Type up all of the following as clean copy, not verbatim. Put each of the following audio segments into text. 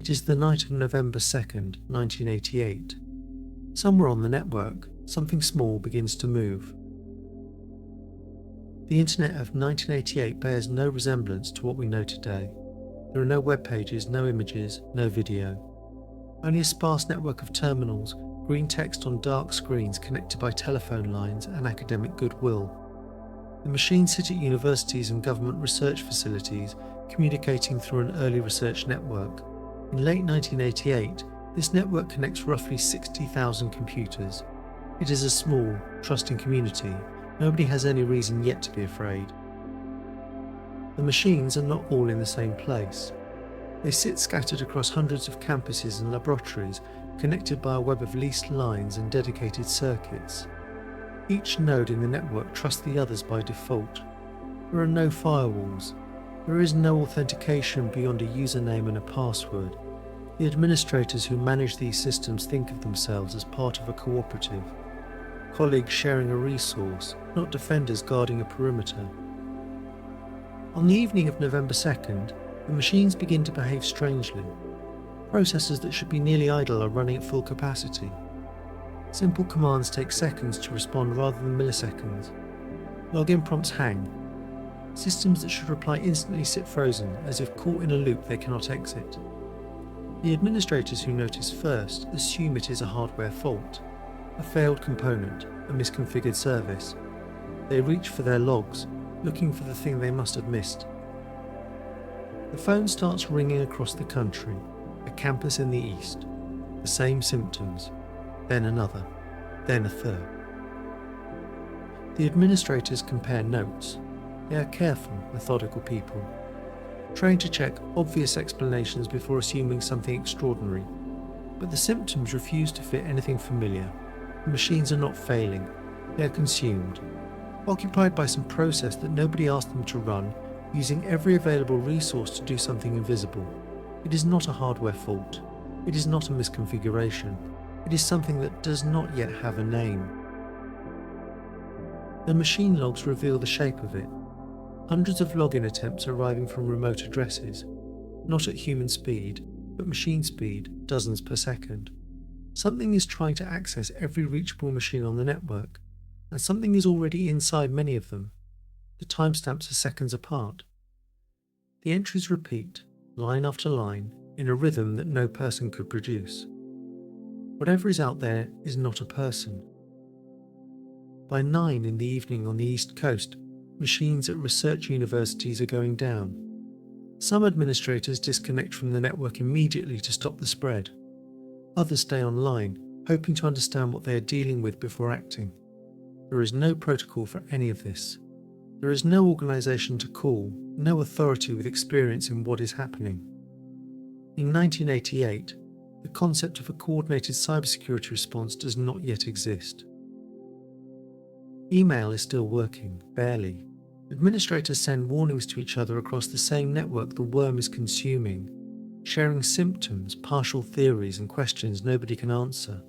It is the night of November 2nd, 1988. Somewhere on the network, something small begins to move. The internet of 1988 bears no resemblance to what we know today. There are no web pages, no images, no video. Only a sparse network of terminals, green text on dark screens connected by telephone lines and academic goodwill. The machines sit at universities and government research facilities, communicating through an early research network. In late 1988, this network connects roughly 60,000 computers. It is a small, trusting community. Nobody has any reason yet to be afraid. The machines are not all in the same place. They sit scattered across hundreds of campuses and laboratories, connected by a web of leased lines and dedicated circuits. Each node in the network trusts the others by default. There are no firewalls. There is no authentication beyond a username and a password. The administrators who manage these systems think of themselves as part of a cooperative. Colleagues sharing a resource, not defenders guarding a perimeter. On the evening of November 2nd, the machines begin to behave strangely. Processors that should be nearly idle are running at full capacity. Simple commands take seconds to respond rather than milliseconds. Login prompts hang. Systems that should reply instantly sit frozen, as if caught in a loop they cannot exit. The administrators who notice first assume it is a hardware fault, a failed component, a misconfigured service. They reach for their logs, looking for the thing they must have missed. The phone starts ringing across the country, a campus in the east. The same symptoms, then another, then a third. The administrators compare notes. They are careful, methodical people, trained to check obvious explanations before assuming something extraordinary. But the symptoms refuse to fit anything familiar. The machines are not failing, they are consumed, occupied by some process that nobody asked them to run, using every available resource to do something invisible. It is not a hardware fault. It is not a misconfiguration. It is something that does not yet have a name. The machine logs reveal the shape of it. Hundreds of login attempts arriving from remote addresses, not at human speed, but machine speed, dozens per second. Something is trying to access every reachable machine on the network, and something is already inside many of them. The timestamps are seconds apart. The entries repeat, line after line, in a rhythm that no person could produce. Whatever is out there is not a person. By 9 in the evening on the East Coast, machines at research universities are going down. Some administrators disconnect from the network immediately to stop the spread. Others stay online, hoping to understand what they are dealing with before acting. There is no protocol for any of this. There is no organisation to call, no authority with experience in what is happening. In 1988, the concept of a coordinated cybersecurity response does not yet exist. Email is still working, barely. Administrators send warnings to each other across the same network the worm is consuming, sharing symptoms, partial theories and questions nobody can answer.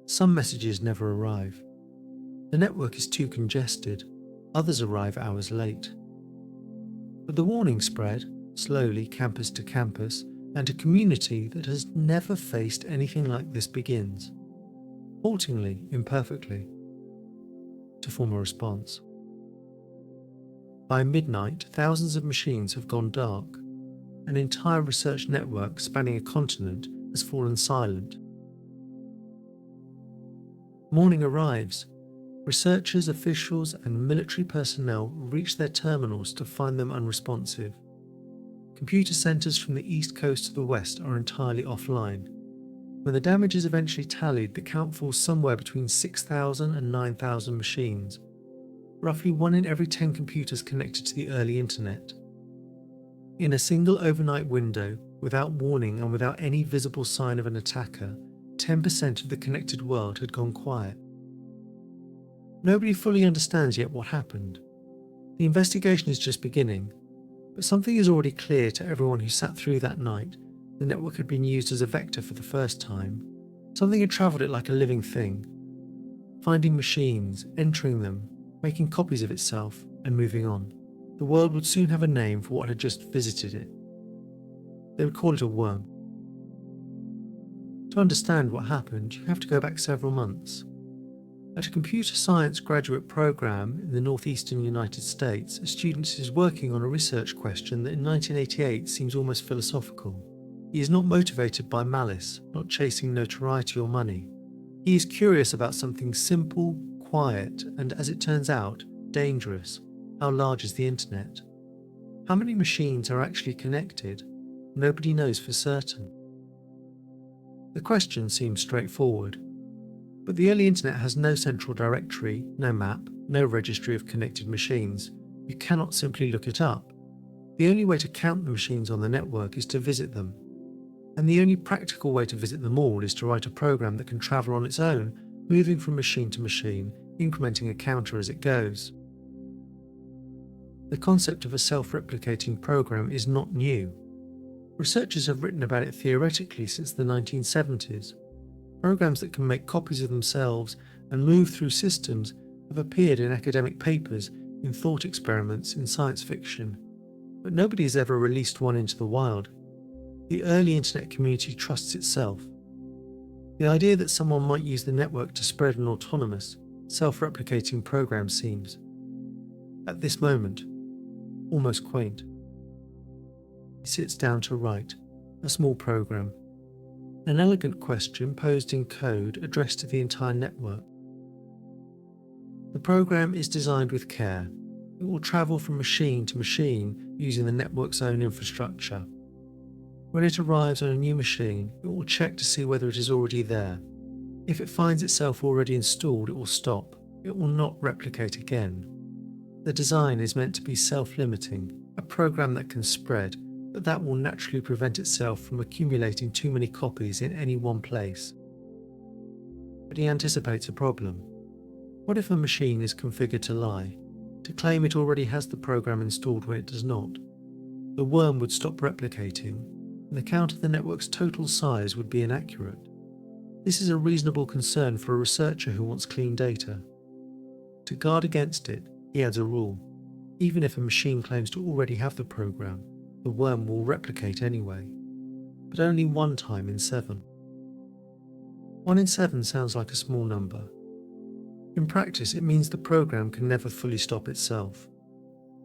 Some messages never arrive. The network is too congested. Others arrive hours late. But the warning spread, slowly campus to campus, and a community that has never faced anything like this begins, haltingly, imperfectly, to form a response. By midnight, thousands of machines have gone dark. An entire research network spanning a continent has fallen silent. Morning arrives. Researchers, officials, and military personnel reach their terminals to find them unresponsive. Computer centres from the east coast to the west are entirely offline. When the damage is eventually tallied, the count falls somewhere between 6,000 and 9,000 machines. Roughly 1 in every 10 computers connected to the early internet. In a single overnight window, without warning and without any visible sign of an attacker, 10% of the connected world had gone quiet. Nobody fully understands yet what happened. The investigation is just beginning, but something is already clear to everyone who sat through that night. The network had been used as a vector for the first time. Something had travelled it like a living thing, finding machines, entering them, making copies of itself, and moving on. The world would soon have a name for what had just visited it. They would call it a worm. To understand what happened, you have to go back several months. At a computer science graduate program in the northeastern United States, a student is working on a research question that in 1988 seems almost philosophical. He is not motivated by malice, not chasing notoriety or money. He is curious about something simple, quiet, and as it turns out, dangerous. How large is the internet? How many machines are actually connected? Nobody knows for certain. The question seems straightforward. But the early internet has no central directory, no map, no registry of connected machines. You cannot simply look it up. The only way to count the machines on the network is to visit them. And the only practical way to visit them all is to write a program that can travel on its own, moving from machine to machine, incrementing a counter as it goes. The concept of a self-replicating program is not new. Researchers have written about it theoretically since the 1970s. Programs that can make copies of themselves and move through systems have appeared in academic papers, in thought experiments, in science fiction. But nobody has ever released one into the wild. The early internet community trusts itself. The idea that someone might use the network to spread an autonomous, self-replicating program seems, at this moment, almost quaint. He sits down to write a small program. An elegant question posed in code addressed to the entire network. The program is designed with care. It will travel from machine to machine using the network's own infrastructure. When it arrives on a new machine, it will check to see whether it is already there. If it finds itself already installed, it will stop. It will not replicate again. The design is meant to be self-limiting, a program that can spread, but that will naturally prevent itself from accumulating too many copies in any one place. But he anticipates a problem. What if a machine is configured to lie, to claim it already has the program installed when it does not? The worm would stop replicating, and the count of the network's total size would be inaccurate. This is a reasonable concern for a researcher who wants clean data. To guard against it, he adds a rule. Even if a machine claims to already have the program, the worm will replicate anyway, but only one time in 7. 1 in 7 sounds like a small number. In practice, it means the program can never fully stop itself.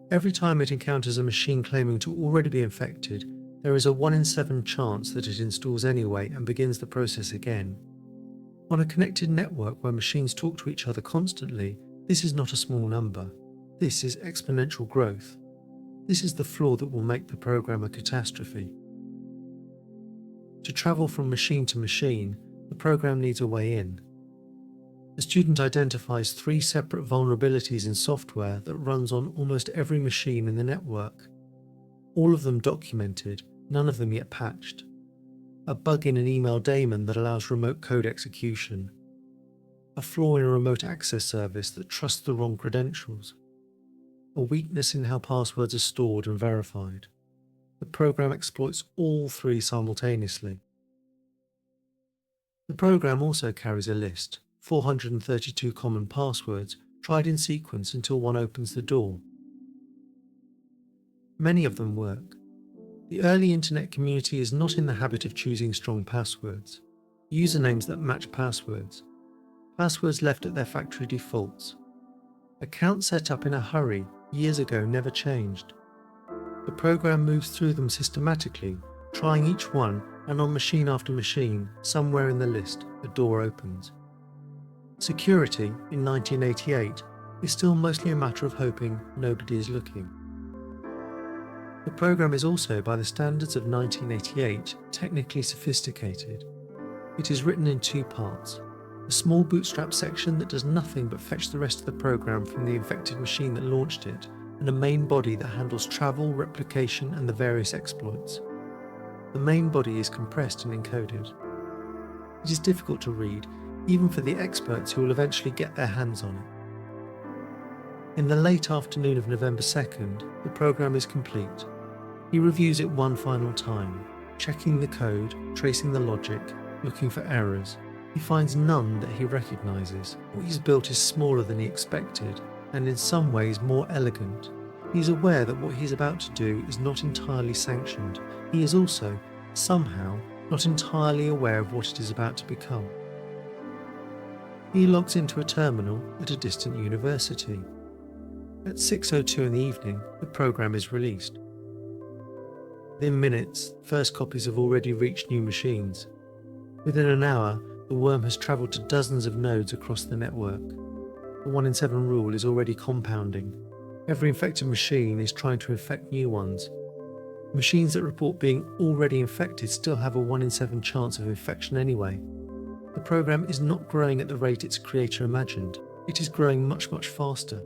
Every time it encounters a machine claiming to already be infected, there is a 1 in 7 chance that it installs anyway and begins the process again. On a connected network where machines talk to each other constantly, this is not a small number. This is exponential growth. This is the flaw that will make the program a catastrophe. To travel from machine to machine, the program needs a way in. The student identifies 3 separate vulnerabilities in software that runs on almost every machine in the network. All of them documented, none of them yet patched. A bug in an email daemon that allows remote code execution. A flaw in a remote access service that trusts the wrong credentials. A weakness in how passwords are stored and verified. The program exploits all 3 simultaneously. The program also carries a list, 432 common passwords, tried in sequence until one opens the door. Many of them work. The early internet community is not in the habit of choosing strong passwords, usernames that match passwords, passwords left at their factory defaults. Accounts set up in a hurry years ago never changed. The program moves through them systematically, trying each one, and on machine after machine, somewhere in the list, a door opens. Security, in 1988, is still mostly a matter of hoping nobody is looking. The program is also, by the standards of 1988, technically sophisticated. It is written in 2 parts. A small bootstrap section that does nothing but fetch the rest of the program from the infected machine that launched it, and a main body that handles travel, replication, and the various exploits. The main body is compressed and encoded. It is difficult to read, even for the experts who will eventually get their hands on it. In the late afternoon of November 2nd, the program is complete. He reviews it one final time, checking the code, tracing the logic, looking for errors. He finds none that he recognises. What he's built is smaller than he expected, and in some ways more elegant. He is aware that what he's about to do is not entirely sanctioned. He is also, somehow, not entirely aware of what it is about to become. He logs into a terminal at a distant university. At 6:02 in the evening, the program is released. Within minutes, first copies have already reached new machines. Within an hour, the worm has travelled to dozens of nodes across the network. The 1 in 7 rule is already compounding. Every infected machine is trying to infect new ones. Machines that report being already infected still have a 1 in 7 chance of infection anyway. The program is not growing at the rate its creator imagined. It is growing much, much faster.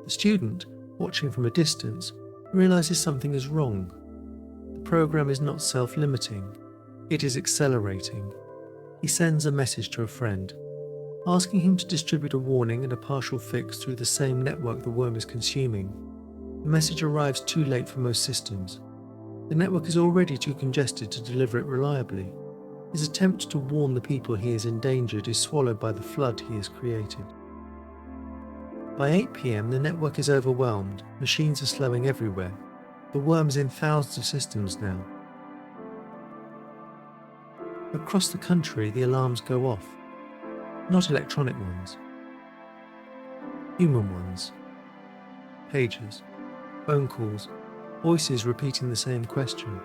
The student, watching from a distance, realizes something is wrong. The program is not self-limiting. It is accelerating. He sends a message to a friend, asking him to distribute a warning and a partial fix through the same network the worm is consuming. The message arrives too late for most systems. The network is already too congested to deliver it reliably. His attempt to warn the people he has endangered is swallowed by the flood he has created. By 8 p.m, the network is overwhelmed, machines are slowing everywhere. The worm is in thousands of systems now. Across the country, the alarms go off. Not electronic ones. Human ones. Pages, phone calls, voices repeating the same question.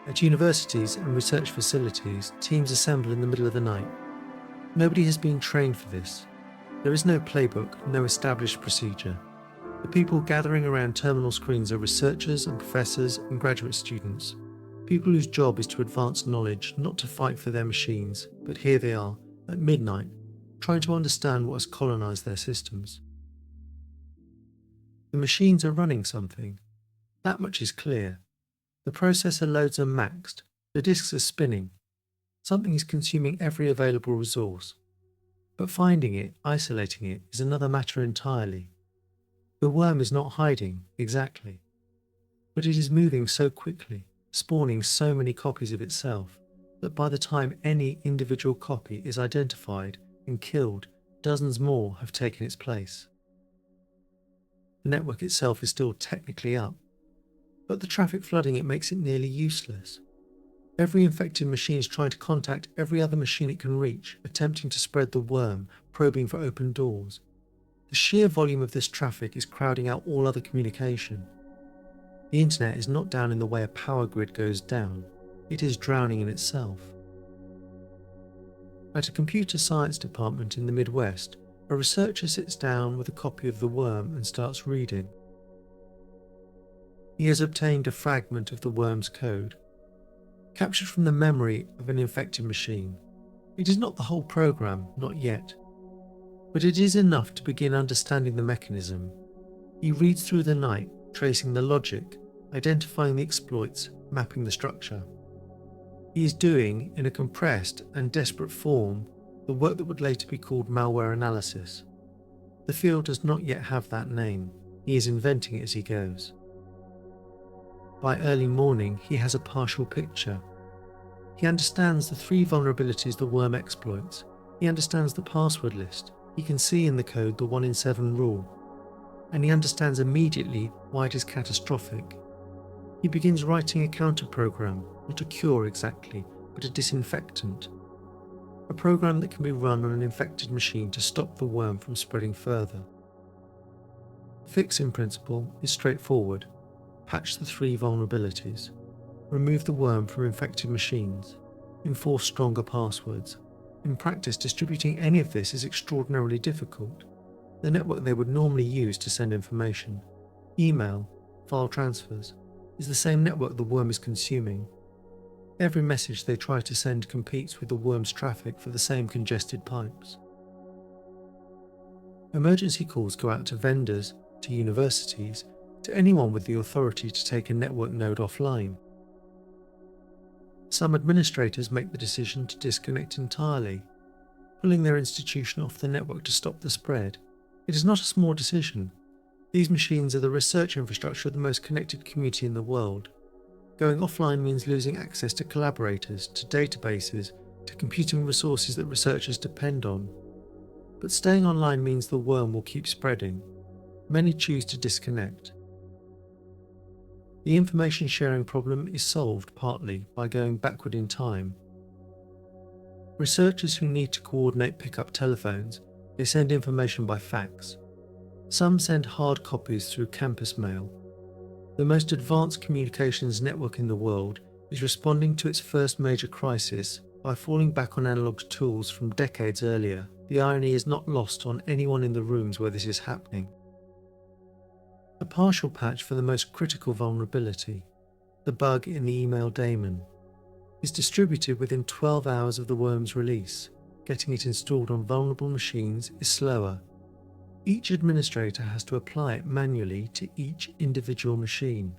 At universities and research facilities, teams assemble in the middle of the night. Nobody has been trained for this. There is no playbook, no established procedure. The people gathering around terminal screens are researchers and professors and graduate students. People whose job is to advance knowledge, not to fight for their machines, but here they are, at midnight, trying to understand what has colonized their systems. The machines are running something. That much is clear. The processor loads are maxed, the disks are spinning. Something is consuming every available resource. But finding it, isolating it, is another matter entirely. The worm is not hiding, exactly. But it is moving so quickly, spawning so many copies of itself, that by the time any individual copy is identified and killed, dozens more have taken its place. The network itself is still technically up, but the traffic flooding it makes it nearly useless. Every infected machine is trying to contact every other machine it can reach, attempting to spread the worm, probing for open doors. The sheer volume of this traffic is crowding out all other communication. The internet is not down in the way a power grid goes down, it is drowning in itself. At a computer science department in the Midwest, a researcher sits down with a copy of the worm and starts reading. He has obtained a fragment of the worm's code, captured from the memory of an infected machine. It is not the whole program, not yet, but it is enough to begin understanding the mechanism. He reads through the night, tracing the logic, identifying the exploits, mapping the structure. He is doing, in a compressed and desperate form, the work that would later be called malware analysis. The field does not yet have that name. He is inventing it as he goes. By early morning, he has a partial picture. He understands the 3 vulnerabilities the worm exploits. He understands the password list. He can see in the code the 1 in 7 rule. And he understands immediately why it is catastrophic. He begins writing a counter-program, not a cure exactly, but a disinfectant. A program that can be run on an infected machine to stop the worm from spreading further. The fix in principle is straightforward. Patch the 3 vulnerabilities. Remove the worm from infected machines. Enforce stronger passwords. In practice, distributing any of this is extraordinarily difficult. The network they would normally use to send information, email, file transfers, is the same network the worm is consuming. Every message they try to send competes with the worm's traffic for the same congested pipes. Emergency calls go out to vendors, to universities, to anyone with the authority to take a network node offline. Some administrators make the decision to disconnect entirely, pulling their institution off the network to stop the spread. It is not a small decision. These machines are the research infrastructure of the most connected community in the world. Going offline means losing access to collaborators, to databases, to computing resources that researchers depend on. But staying online means the worm will keep spreading. Many choose to disconnect. The information sharing problem is solved partly by going backward in time. Researchers who need to coordinate pick-up telephones, they send information by fax. Some send hard copies through campus mail. The most advanced communications network in the world is responding to its first major crisis by falling back on analog tools from decades earlier. The irony is not lost on anyone in the rooms where this is happening. A partial patch for the most critical vulnerability, the bug in the email daemon, is distributed within 12 hours of the worm's release. Getting it installed on vulnerable machines is slower. Each administrator has to apply it manually to each individual machine.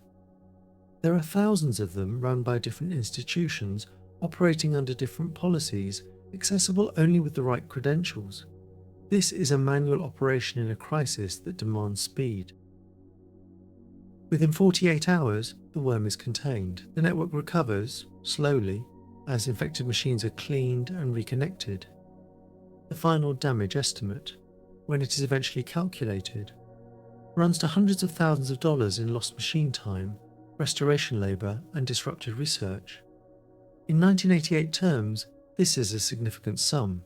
There are thousands of them run by different institutions, operating under different policies, accessible only with the right credentials. This is a manual operation in a crisis that demands speed. Within 48 hours, the worm is contained. The network recovers, slowly, as infected machines are cleaned and reconnected. The final damage estimate, when it is eventually calculated, runs to hundreds of thousands of dollars in lost machine time, restoration labour and disrupted research. In 1988 terms, this is a significant sum.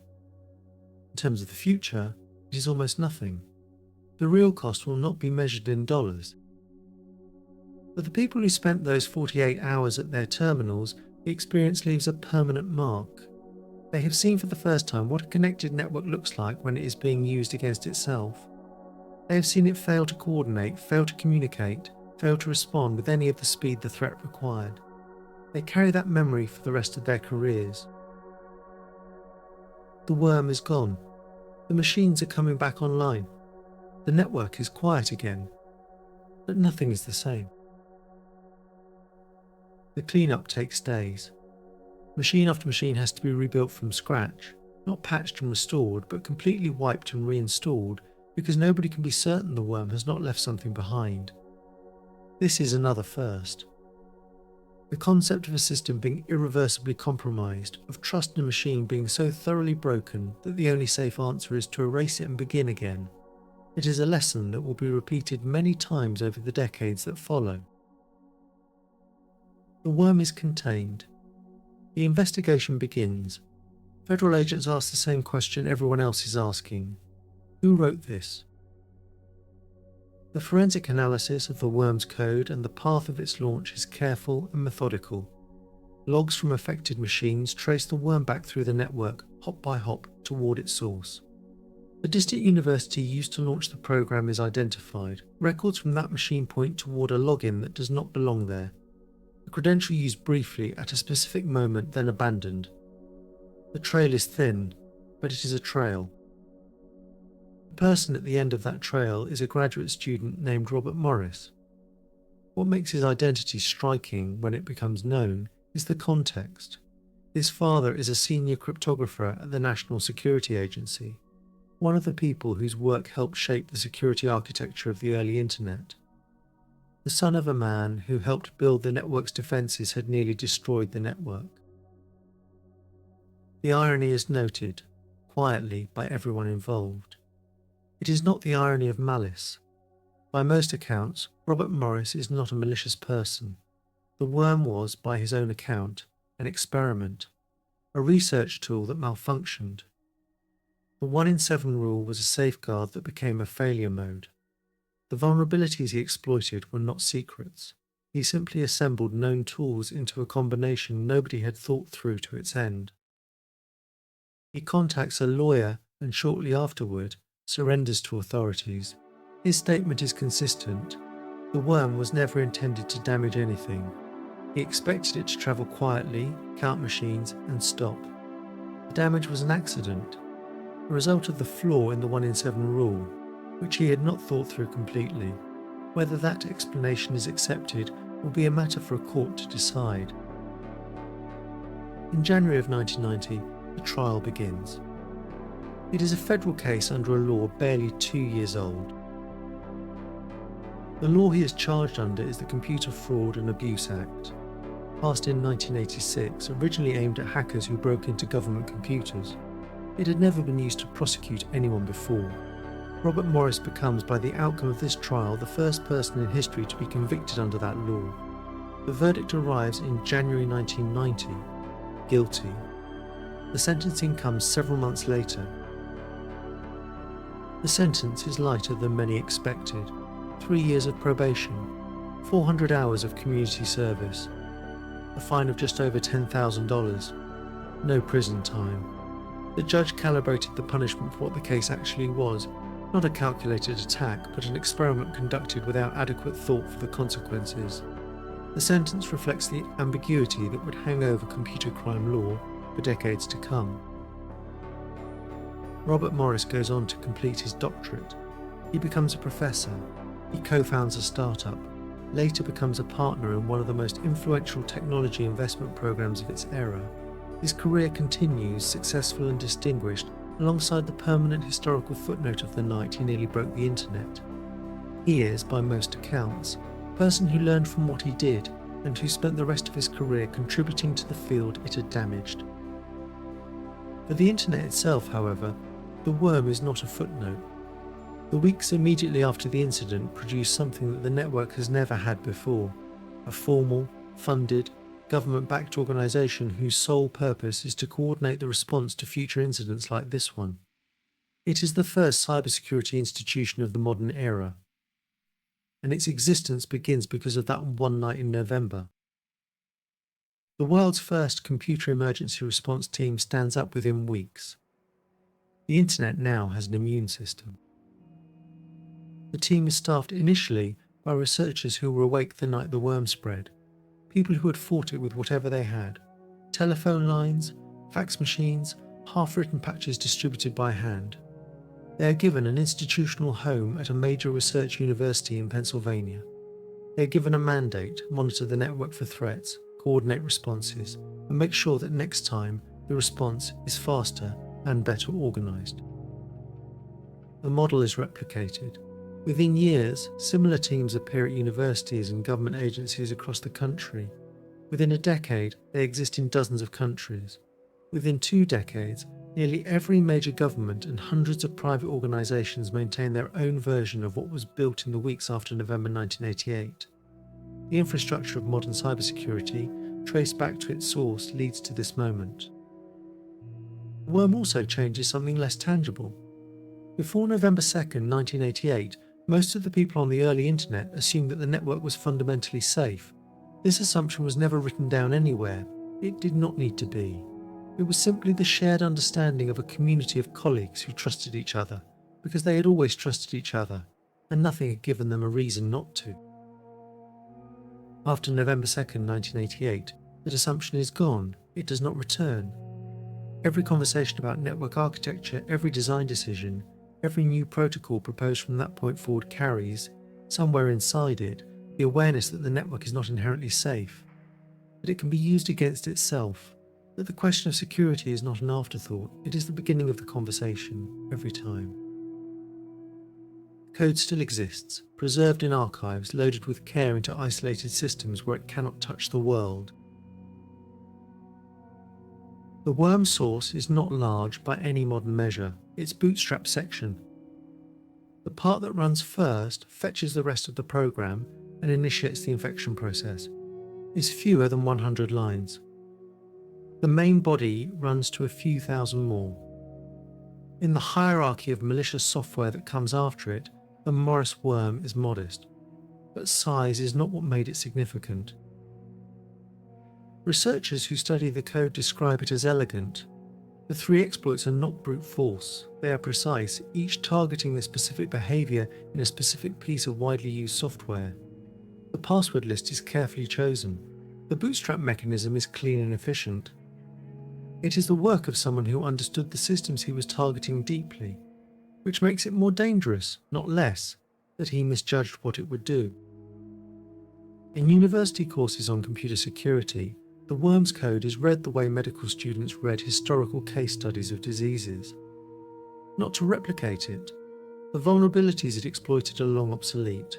In terms of the future, it is almost nothing. The real cost will not be measured in dollars. For the people who spent those 48 hours at their terminals, the experience leaves a permanent mark. They have seen for the first time what a connected network looks like when it is being used against itself. They have seen it fail to coordinate, fail to communicate, fail to respond with any of the speed the threat required. They carry that memory for the rest of their careers. The worm is gone. The machines are coming back online. The network is quiet again. But nothing is the same. The cleanup takes days. Machine after machine has to be rebuilt from scratch, not patched and restored, but completely wiped and reinstalled, because nobody can be certain the worm has not left something behind. This is another first. The concept of a system being irreversibly compromised, of trust in a machine being so thoroughly broken that the only safe answer is to erase it and begin again. It is a lesson that will be repeated many times over the decades that follow. The worm is contained. The investigation begins. Federal agents ask the same question everyone else is asking. Who wrote this? The forensic analysis of the worm's code and the path of its launch is careful and methodical. Logs from affected machines trace the worm back through the network, hop by hop, toward its source. The distant university used to launch the program is identified. Records from that machine point toward a login that does not belong there. A credential used briefly at a specific moment, then abandoned. The trail is thin, but it is a trail. The person at the end of that trail is a graduate student named Robert Morris. What makes his identity striking when it becomes known is the context. His father is a senior cryptographer at the National Security Agency, one of the people whose work helped shape the security architecture of the early internet. The son of a man who helped build the network's defences had nearly destroyed the network. The irony is noted, quietly, by everyone involved. It is not the irony of malice. By most accounts, Robert Morris is not a malicious person. The worm was, by his own account, an experiment, a research tool that malfunctioned. The 1 in 7 rule was a safeguard that became a failure mode. The vulnerabilities he exploited were not secrets. He simply assembled known tools into a combination nobody had thought through to its end. He contacts a lawyer and shortly afterward surrenders to authorities. His statement is consistent. The worm was never intended to damage anything. He expected it to travel quietly, count machines, and stop. The damage was an accident, a result of the flaw in the 1 in 7 rule, which he had not thought through completely. Whether that explanation is accepted will be a matter for a court to decide. In January of 1990, the trial begins. It is a federal case under a law barely 2 years old. The law he is charged under is the Computer Fraud and Abuse Act, passed in 1986, originally aimed at hackers who broke into government computers. It had never been used to prosecute anyone before. Robert Morris becomes, by the outcome of this trial, the first person in history to be convicted under that law. The verdict arrives in January 1990, guilty. The sentencing comes several months later. The sentence is lighter than many expected. 3 years of probation, 400 hours of community service, a fine of just over $10,000, no prison time. The judge calibrated the punishment for what the case actually was, not a calculated attack, but an experiment conducted without adequate thought for the consequences. The sentence reflects the ambiguity that would hang over computer crime law for decades to come. Robert Morris goes on to complete his doctorate. He becomes a professor. He co-founds a startup, later becomes a partner in one of the most influential technology investment programs of its era. His career continues, successful and distinguished, alongside the permanent historical footnote of the night he nearly broke the internet. He is, by most accounts, a person who learned from what he did and who spent the rest of his career contributing to the field it had damaged. For the internet itself, however, the worm is not a footnote. The weeks immediately after the incident produced something that the network has never had before, a formal, funded, government-backed organisation whose sole purpose is to coordinate the response to future incidents like this one. It is the first cybersecurity institution of the modern era, and its existence begins because of that one night in November. The world's first computer emergency response team stands up within weeks. The internet now has an immune system. The team is staffed initially by researchers who were awake the night the worm spread, people who had fought it with whatever they had: telephone lines, fax machines, half-written patches distributed by hand. They are given an institutional home at a major research university in Pennsylvania. They are given a mandate to monitor the network for threats, coordinate responses, and make sure that next time the response is faster and better organised. The model is replicated. Within years, similar teams appear at universities and government agencies across the country. Within a decade, they exist in dozens of countries. Within 2 decades, nearly every major government and hundreds of private organisations maintain their own version of what was built in the weeks after November 1988. The infrastructure of modern cybersecurity, traced back to its source, leads to this moment. The worm also changes something less tangible. Before November 2nd, 1988, most of the people on the early internet assumed that the network was fundamentally safe. This assumption was never written down anywhere. It did not need to be. It was simply the shared understanding of a community of colleagues who trusted each other, because they had always trusted each other, and nothing had given them a reason not to. After November 2nd, 1988, that assumption is gone. It does not return. Every conversation about network architecture, every design decision, every new protocol proposed from that point forward carries, somewhere inside it, the awareness that the network is not inherently safe, that it can be used against itself, that the question of security is not an afterthought, it is the beginning of the conversation, every time. Code still exists, preserved in archives, loaded with care into isolated systems where it cannot touch the world. The worm source is not large by any modern measure, its bootstrap section. The part that runs first fetches the rest of the program and initiates the infection process, is fewer than 100 lines. The main body runs to a few thousand more. In the hierarchy of malicious software that comes after it, the Morris worm is modest, but size is not what made it significant. Researchers who study the code describe it as elegant. The 3 exploits are not brute force, they are precise, each targeting the specific behaviour in a specific piece of widely used software. The password list is carefully chosen. The bootstrap mechanism is clean and efficient. It is the work of someone who understood the systems he was targeting deeply, which makes it more dangerous, not less, that he misjudged what it would do. In university courses on computer security, the worm's code is read the way medical students read historical case studies of diseases. Not to replicate it, the vulnerabilities it exploited are long obsolete,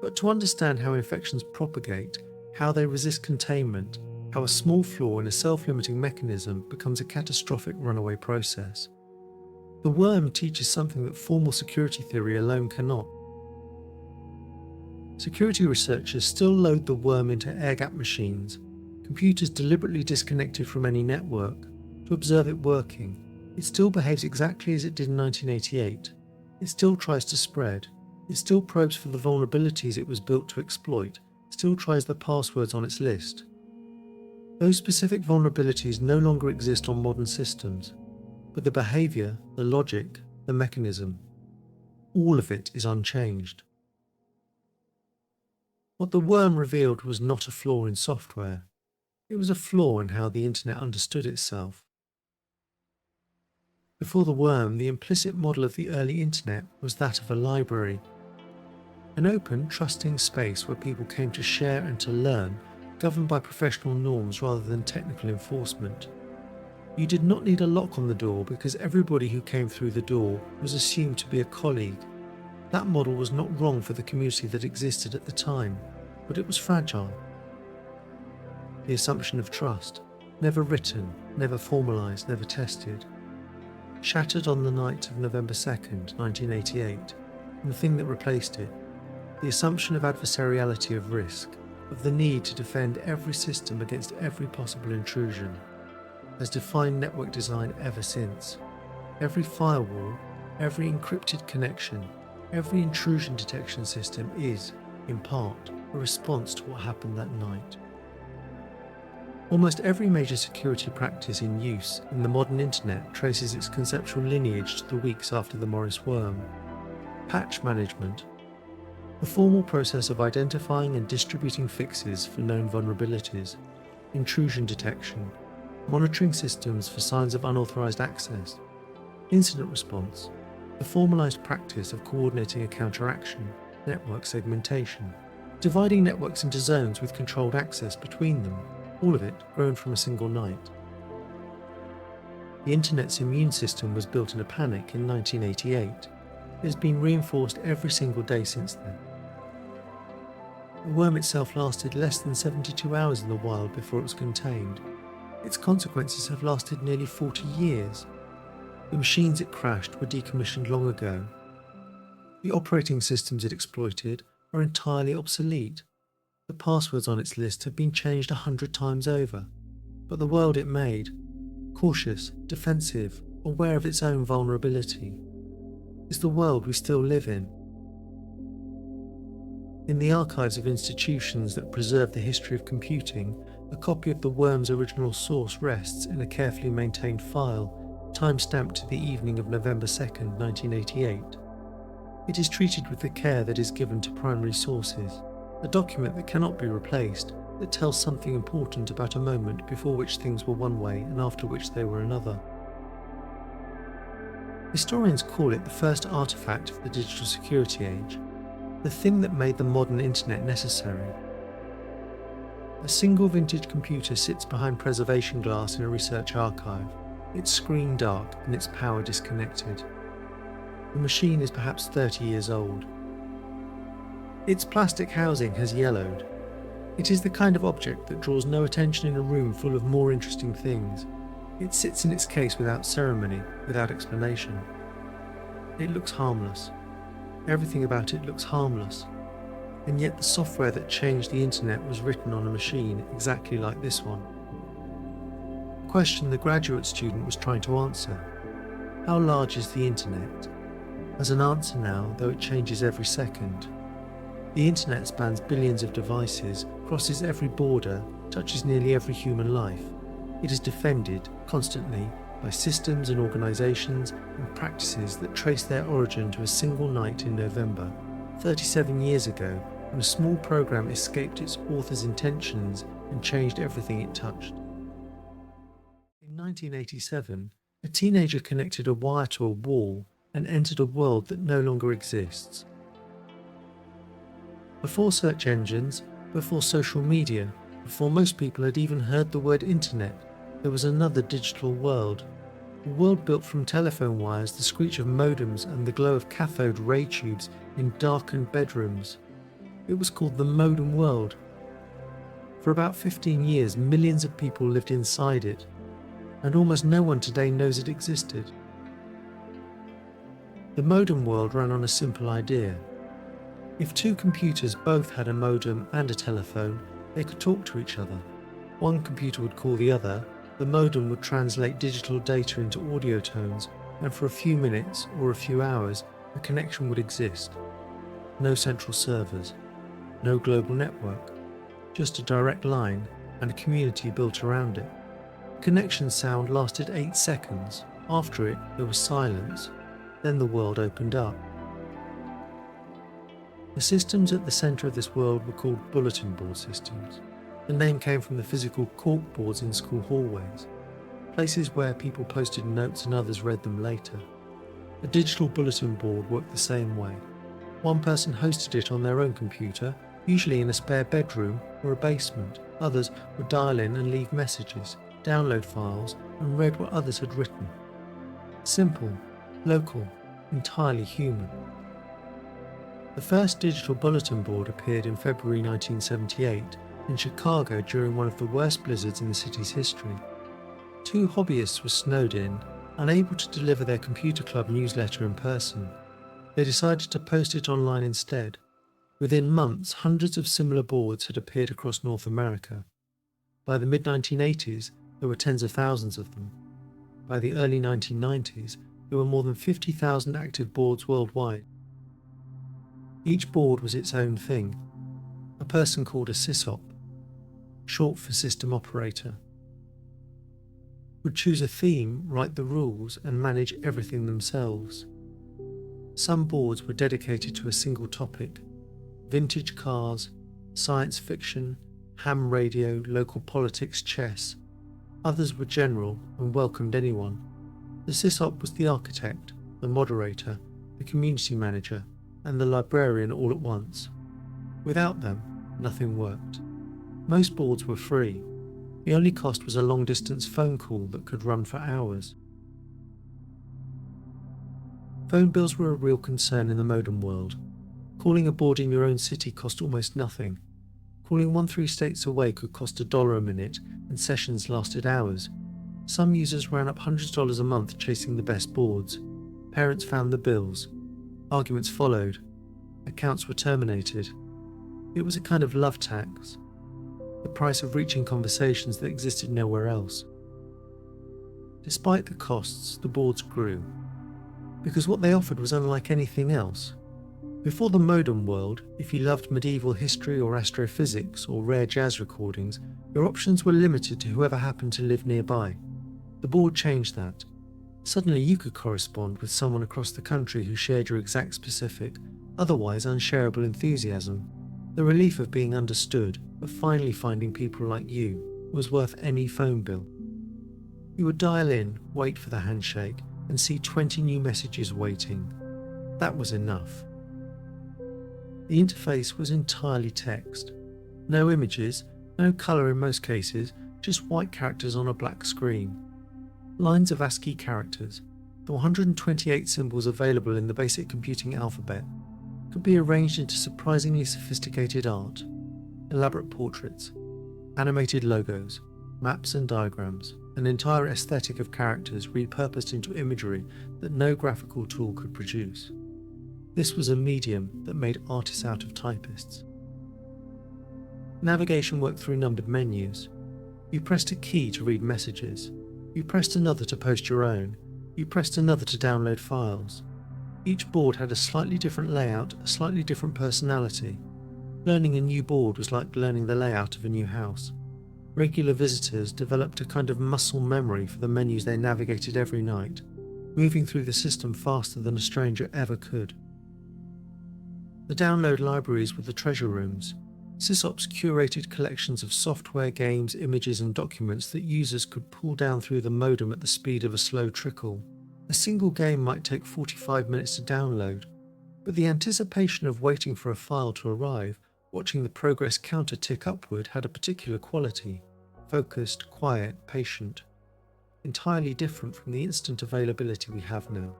but to understand how infections propagate, how they resist containment, how a small flaw in a self-limiting mechanism becomes a catastrophic runaway process. The worm teaches something that formal security theory alone cannot. Security researchers still load the worm into air-gapped machines, computers deliberately disconnected from any network, to observe it working. It still behaves exactly as it did in 1988. It still tries to spread. It still probes for the vulnerabilities it was built to exploit, still tries the passwords on its list. Those specific vulnerabilities no longer exist on modern systems, but the behavior, the logic, the mechanism, all of it is unchanged. What the worm revealed was not a flaw in software. It was a flaw in how the internet understood itself. Before the worm, the implicit model of the early internet was that of a library. An open, trusting space where people came to share and to learn, governed by professional norms rather than technical enforcement. You did not need a lock on the door because everybody who came through the door was assumed to be a colleague. That model was not wrong for the community that existed at the time, but it was fragile. The assumption of trust, never written, never formalised, never tested, shattered on the night of November 2nd, 1988, and the thing that replaced it, the assumption of adversariality of risk, of the need to defend every system against every possible intrusion, has defined network design ever since. Every firewall, every encrypted connection, every intrusion detection system is, in part, a response to what happened that night. Almost every major security practice in use in the modern internet traces its conceptual lineage to the weeks after the Morris worm. Patch management, the formal process of identifying and distributing fixes for known vulnerabilities, intrusion detection, monitoring systems for signs of unauthorized access, incident response, the formalized practice of coordinating a counteraction, network segmentation, dividing networks into zones with controlled access between them, all of it grown from a single night. The internet's immune system was built in a panic in 1988. It has been reinforced every single day since then. The worm itself lasted less than 72 hours in the wild before it was contained. Its consequences have lasted nearly 40 years. The machines it crashed were decommissioned long ago. The operating systems it exploited are entirely obsolete. The passwords on its list have been changed 100 times over. But the world it made, cautious, defensive, aware of its own vulnerability, is the world we still live in. In the archives of institutions that preserve the history of computing, a copy of the worm's original source rests in a carefully maintained file, time-stamped to the evening of November 2nd, 1988. It is treated with the care that is given to primary sources, a document that cannot be replaced, that tells something important about a moment before which things were one way and after which they were another. Historians call it the first artifact of the digital security age, the thing that made the modern internet necessary. A single vintage computer sits behind preservation glass in a research archive, its screen dark and its power disconnected. The machine is perhaps 30 years old. Its plastic housing has yellowed. It is the kind of object that draws no attention in a room full of more interesting things. It sits in its case without ceremony, without explanation. It looks harmless. Everything about it looks harmless. And yet the software that changed the internet was written on a machine exactly like this one. The question the graduate student was trying to answer: how large is the internet? Has an answer now, though it changes every second. The internet spans billions of devices, crosses every border, touches nearly every human life. It is defended, constantly, by systems and organisations and practices that trace their origin to a single night in November, 37 years ago, when a small program escaped its author's intentions and changed everything it touched. In 1987, a teenager connected a wire to a wall and entered a world that no longer exists. Before search engines, before social media, before most people had even heard the word internet, there was another digital world. A world built from telephone wires, the screech of modems and the glow of cathode ray tubes in darkened bedrooms. It was called the modem world. For about 15 years, millions of people lived inside it, and almost no one today knows it existed. The modem world ran on a simple idea. If two computers both had a modem and a telephone, they could talk to each other. One computer would call the other, the modem would translate digital data into audio tones, and for a few minutes or a few hours, a connection would exist. No central servers, no global network, just a direct line and a community built around it. The connection sound lasted 8 seconds. After it, there was silence. Then the world opened up. The systems at the centre of this world were called bulletin board systems. The name came from the physical cork boards in school hallways, places where people posted notes and others read them later. A digital bulletin board worked the same way. One person hosted it on their own computer, usually in a spare bedroom or a basement. Others would dial in and leave messages, download files, and read what others had written. Simple, local, entirely human. The first digital bulletin board appeared in February 1978 in Chicago during one of the worst blizzards in the city's history. Two hobbyists were snowed in, unable to deliver their computer club newsletter in person. They decided to post it online instead. Within months, hundreds of similar boards had appeared across North America. By the mid-1980s, there were tens of thousands of them. By the early 1990s, there were more than 50,000 active boards worldwide. Each board was its own thing. A person called a sysop, short for system operator, would choose a theme, write the rules, and manage everything themselves. Some boards were dedicated to a single topic: vintage cars, science fiction, ham radio, local politics, chess. Others were general and welcomed anyone. The sysop was the architect, the moderator, the community manager, and the librarian all at once. Without them, nothing worked. Most boards were free. The only cost was a long-distance phone call that could run for hours. Phone bills were a real concern in the modem world. Calling a board in your own city cost almost nothing. Calling 1-3 states away could cost $1 a minute, and sessions lasted hours. Some users ran up hundreds of dollars a month chasing the best boards. Parents found the bills. Arguments followed. Accounts were terminated. It was a kind of love tax, the price of reaching conversations that existed nowhere else. Despite the costs, the boards grew, because what they offered was unlike anything else. Before the modem world, if you loved medieval history or astrophysics or rare jazz recordings, your options were limited to whoever happened to live nearby. The board changed that. Suddenly you could correspond with someone across the country who shared your exact specific, otherwise unshareable enthusiasm. The relief of being understood, of finally finding people like you, was worth any phone bill. You would dial in, wait for the handshake, and see 20 new messages waiting. That was enough. The interface was entirely text. No images, no colour in most cases, just white characters on a black screen. Lines of ASCII characters, the 128 symbols available in the basic computing alphabet, could be arranged into surprisingly sophisticated art, elaborate portraits, animated logos, maps and diagrams, an entire aesthetic of characters repurposed into imagery that no graphical tool could produce. This was a medium that made artists out of typists. Navigation worked through numbered menus. You pressed a key to read messages. You pressed another to post your own. You pressed another to download files. Each board had a slightly different layout, a slightly different personality. Learning a new board was like learning the layout of a new house. Regular visitors developed a kind of muscle memory for the menus they navigated every night, moving through the system faster than a stranger ever could. The download libraries were the treasure rooms. Sysops curated collections of software, games, images and documents that users could pull down through the modem at the speed of a slow trickle. A single game might take 45 minutes to download, but the anticipation of waiting for a file to arrive, watching the progress counter tick upward, had a particular quality: focused, quiet, patient, entirely different from the instant availability we have now.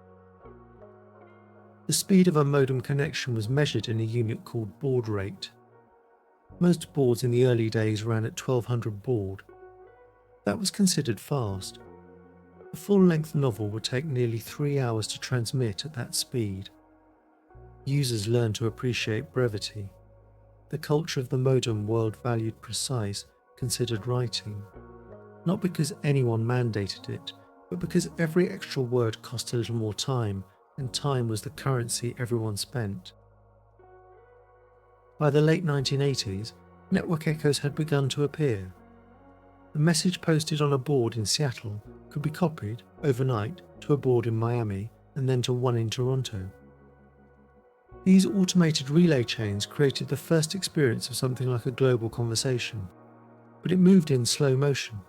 The speed of a modem connection was measured in a unit called baud rate. Most boards in the early days ran at 1200 baud. That was considered fast. A full-length novel would take nearly 3 hours to transmit at that speed. Users learned to appreciate brevity. The culture of the modem world valued precise, considered writing, not because anyone mandated it, but because every extra word cost a little more time, and time was the currency everyone spent. By the late 1980s, network echoes had begun to appear. A message posted on a board in Seattle could be copied overnight to a board in Miami and then to one in Toronto. These automated relay chains created the first experience of something like a global conversation, but it moved in slow motion.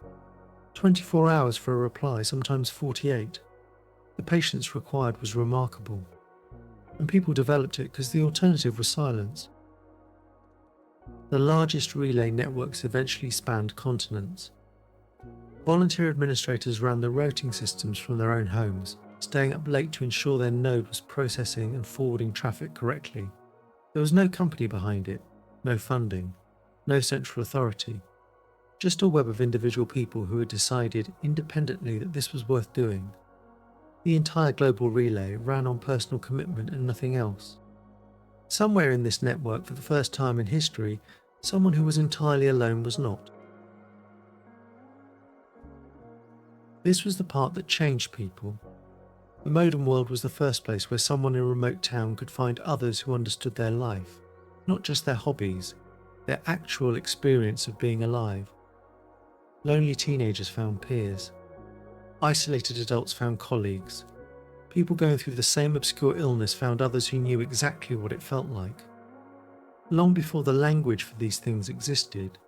24 hours for a reply, sometimes 48. The patience required was remarkable, and people developed it because the alternative was silence. The largest relay networks eventually spanned continents. Volunteer administrators ran the routing systems from their own homes, staying up late to ensure their node was processing and forwarding traffic correctly. There was no company behind it, no funding, no central authority, just a web of individual people who had decided independently that this was worth doing. The entire global relay ran on personal commitment and nothing else. Somewhere in this network, for the first time in history, someone who was entirely alone was not. This was the part that changed people. The modern world was the first place where someone in a remote town could find others who understood their life, not just their hobbies, their actual experience of being alive. Lonely teenagers found peers. Isolated adults found colleagues. People going through the same obscure illness found others who knew exactly what it felt like. Long before the language for these things existed,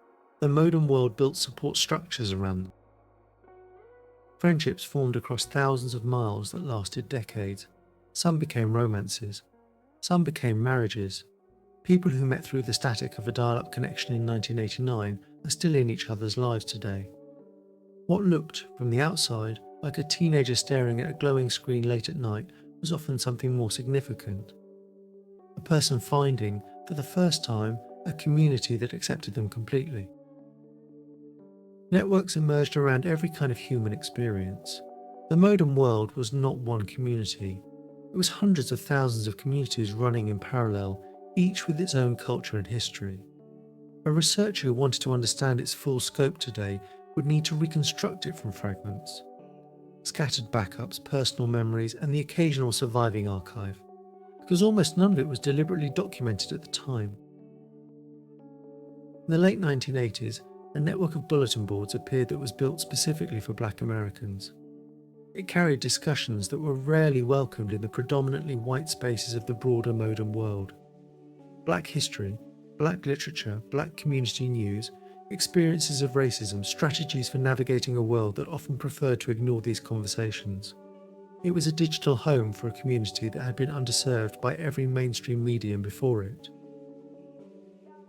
the modern world built support structures around them. Friendships formed across thousands of miles that lasted decades. Some became romances. Some became marriages. People who met through the static of a dial-up connection in 1989 are still in each other's lives today. What looked, from the outside, like a teenager staring at a glowing screen late at night was often something more significant. A person finding, for the first time, a community that accepted them completely. Networks emerged around every kind of human experience. The modern world was not one community. It was hundreds of thousands of communities running in parallel, each with its own culture and history. A researcher who wanted to understand its full scope today would need to reconstruct it from fragments. Scattered backups, personal memories, and the occasional surviving archive, because almost none of it was deliberately documented at the time. In the late 1980s, a network of bulletin boards appeared that was built specifically for Black Americans. It carried discussions that were rarely welcomed in the predominantly white spaces of the broader modern world. Black history, Black literature, Black community news, experiences of racism, strategies for navigating a world that often preferred to ignore these conversations. It was a digital home for a community that had been underserved by every mainstream medium before it.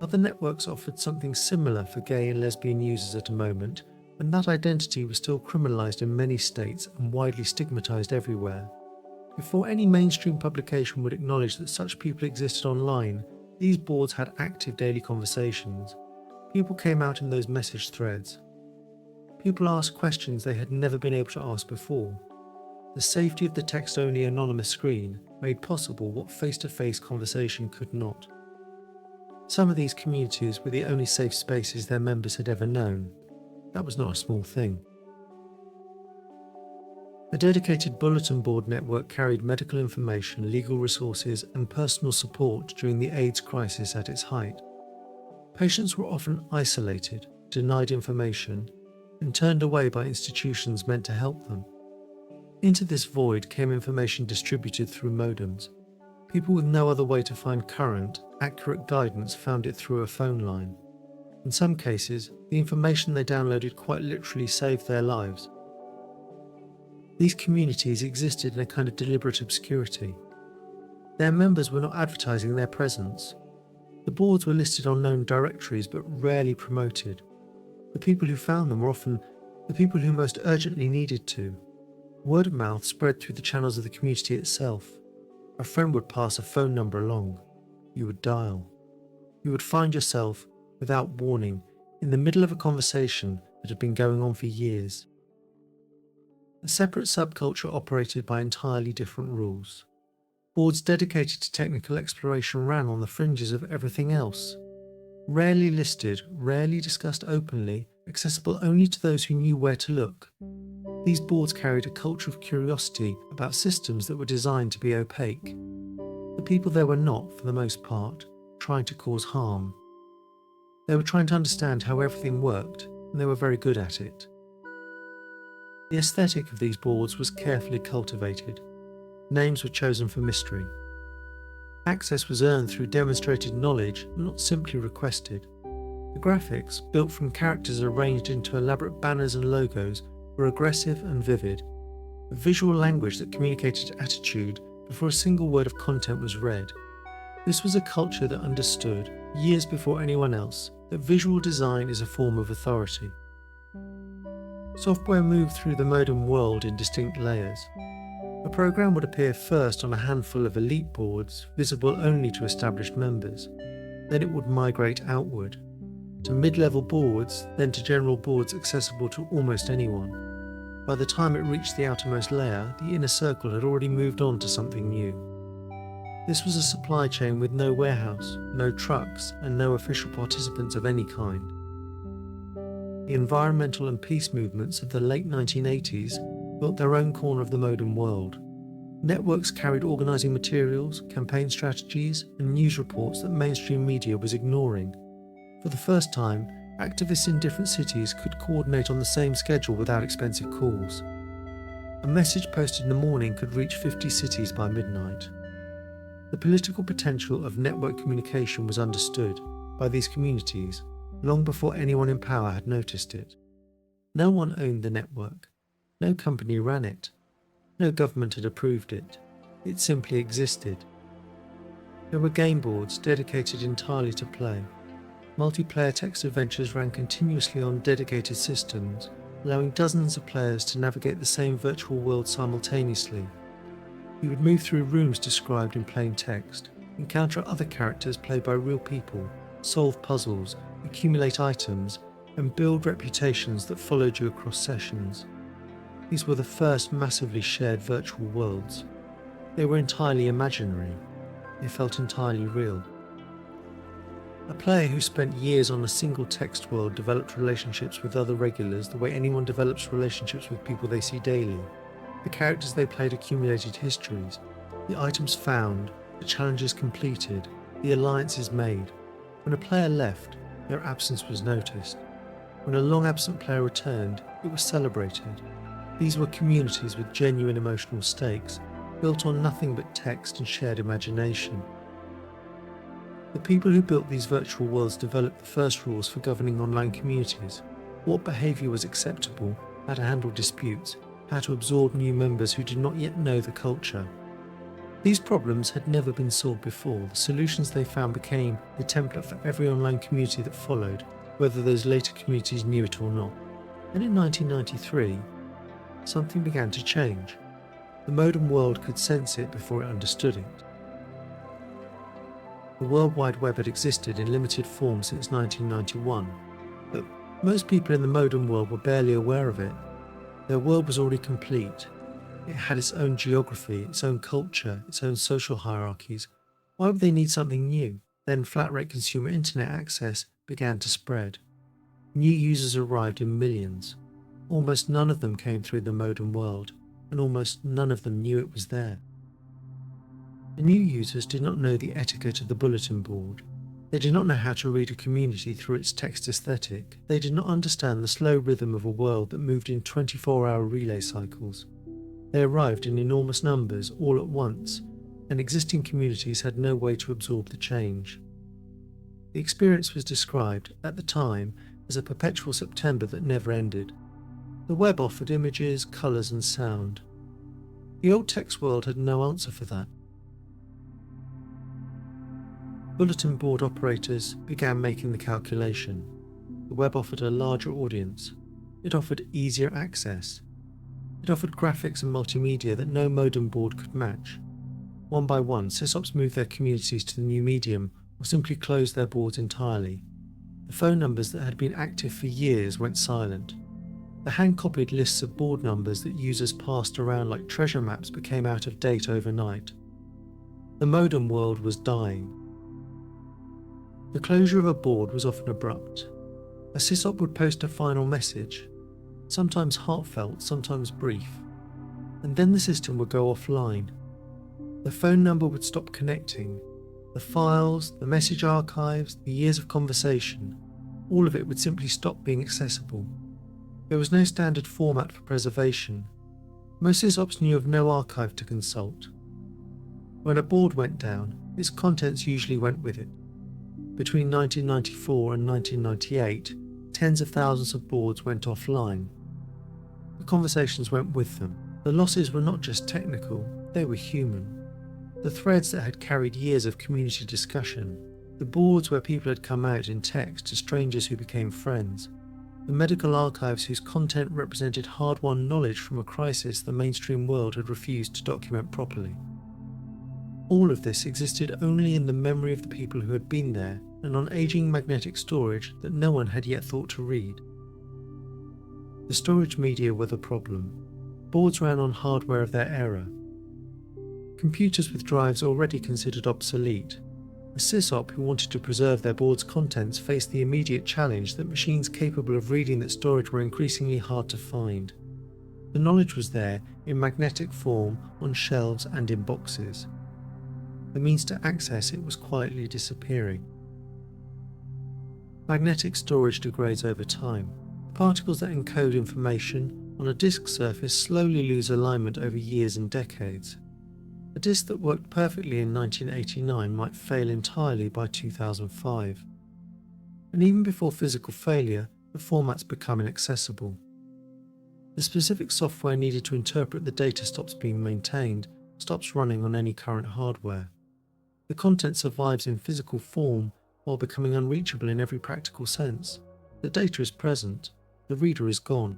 Other networks offered something similar for gay and lesbian users at a moment when that identity was still criminalized in many states and widely stigmatized everywhere. Before any mainstream publication would acknowledge that such people existed online, these boards had active daily conversations. People came out in those message threads. People asked questions they had never been able to ask before. The safety of the text-only anonymous screen made possible what face-to-face conversation could not. Some of these communities were the only safe spaces their members had ever known. That was not a small thing. A dedicated bulletin board network carried medical information, legal resources, and personal support during the AIDS crisis at its height. Patients were often isolated, denied information, and turned away by institutions meant to help them. Into this void came information distributed through modems. People with no other way to find current, accurate guidance found it through a phone line. In some cases, the information they downloaded quite literally saved their lives. These communities existed in a kind of deliberate obscurity. Their members were not advertising their presence. The boards were listed on known directories but rarely promoted. The people who found them were often the people who most urgently needed to. Word of mouth spread through the channels of the community itself. A friend would pass a phone number along. You would dial. You would find yourself, without warning, in the middle of a conversation that had been going on for years. A separate subculture operated by entirely different rules. Boards dedicated to technical exploration ran on the fringes of everything else. Rarely listed, rarely discussed openly, accessible only to those who knew where to look. These boards carried a culture of curiosity about systems that were designed to be opaque. The people there were not, for the most part, trying to cause harm. They were trying to understand how everything worked, and they were very good at it. The aesthetic of these boards was carefully cultivated. Names were chosen for mystery. Access was earned through demonstrated knowledge, not simply requested. The graphics, built from characters arranged into elaborate banners and logos, were aggressive and vivid. A visual language that communicated attitude before a single word of content was read. This was a culture that understood, years before anyone else, that visual design is a form of authority. Software moved through the modern world in distinct layers. A program would appear first on a handful of elite boards, visible only to established members. Then it would migrate outward, to mid-level boards, then to general boards accessible to almost anyone. By the time it reached the outermost layer, the inner circle had already moved on to something new. This was a supply chain with no warehouse, no trucks, and no official participants of any kind. The environmental and peace movements of the late 1980s built their own corner of the modern world. Networks carried organising materials, campaign strategies, and news reports that mainstream media was ignoring. For the first time, activists in different cities could coordinate on the same schedule without expensive calls. A message posted in the morning could reach 50 cities by midnight. The political potential of network communication was understood by these communities long before anyone in power had noticed it. No one owned the network. No company ran it. No government had approved it. It simply existed. There were game boards dedicated entirely to play. Multiplayer text adventures ran continuously on dedicated systems, allowing dozens of players to navigate the same virtual world simultaneously. You would move through rooms described in plain text, encounter other characters played by real people, solve puzzles, accumulate items, and build reputations that followed you across sessions. These were the first massively shared virtual worlds. They were entirely imaginary. They felt entirely real. A player who spent years on a single text world developed relationships with other regulars the way anyone develops relationships with people they see daily. The characters they played accumulated histories, the items found, the challenges completed, the alliances made. When a player left, their absence was noticed. When a long-absent player returned, it was celebrated. These were communities with genuine emotional stakes, built on nothing but text and shared imagination. The people who built these virtual worlds developed the first rules for governing online communities: what behaviour was acceptable, how to handle disputes, how to absorb new members who did not yet know the culture. These problems had never been solved before. The solutions they found became the template for every online community that followed, whether those later communities knew it or not. And in 1993, something began to change. The modern world could sense it before it understood it. The World Wide Web had existed in limited form since 1991, but most people in the modern world were barely aware of it. Their world was already complete. It had its own geography, its own culture, its own social hierarchies. Why would they need something new? Then flat-rate consumer internet access began to spread. New users arrived in millions. Almost none of them came through the modern world, and almost none of them knew it was there. The new users did not know the etiquette of the bulletin board. They did not know how to read a community through its text aesthetic. They did not understand the slow rhythm of a world that moved in 24-hour relay cycles. They arrived in enormous numbers all at once, and existing communities had no way to absorb the change. The experience was described, at the time, as a perpetual September that never ended. The web offered images, colours and sound. The old text world had no answer for that. Bulletin board operators began making the calculation. The web offered a larger audience. It offered easier access. It offered graphics and multimedia that no modem board could match. One by one, sysops moved their communities to the new medium or simply closed their boards entirely. The phone numbers that had been active for years went silent. The hand-copied lists of board numbers that users passed around like treasure maps became out of date overnight. The modem world was dying. The closure of a board was often abrupt. A sysop would post a final message, sometimes heartfelt, sometimes brief, and then the system would go offline. The phone number would stop connecting. The files, the message archives, the years of conversation, all of it would simply stop being accessible. There was no standard format for preservation. Most sysops knew of no archive to consult. When a board went down, its contents usually went with it. Between 1994 and 1998, tens of thousands of boards went offline. The conversations went with them. The losses were not just technical, they were human. The threads that had carried years of community discussion, the boards where people had come out in text to strangers who became friends, the medical archives whose content represented hard-won knowledge from a crisis the mainstream world had refused to document properly. All of this existed only in the memory of the people who had been there and on aging magnetic storage that no one had yet thought to read. The storage media were the problem. Boards ran on hardware of their era. Computers with drives already considered obsolete. A sysop who wanted to preserve their board's contents faced the immediate challenge that machines capable of reading that storage were increasingly hard to find. The knowledge was there in magnetic form, on shelves and in boxes. The means to access it was quietly disappearing. Magnetic storage degrades over time. Particles that encode information on a disk surface slowly lose alignment over years and decades. A disk that worked perfectly in 1989 might fail entirely by 2005. And even before physical failure, the formats become inaccessible. The specific software needed to interpret the data stops being maintained, stops running on any current hardware. The content survives in physical form while becoming unreachable in every practical sense. The data is present, the reader is gone.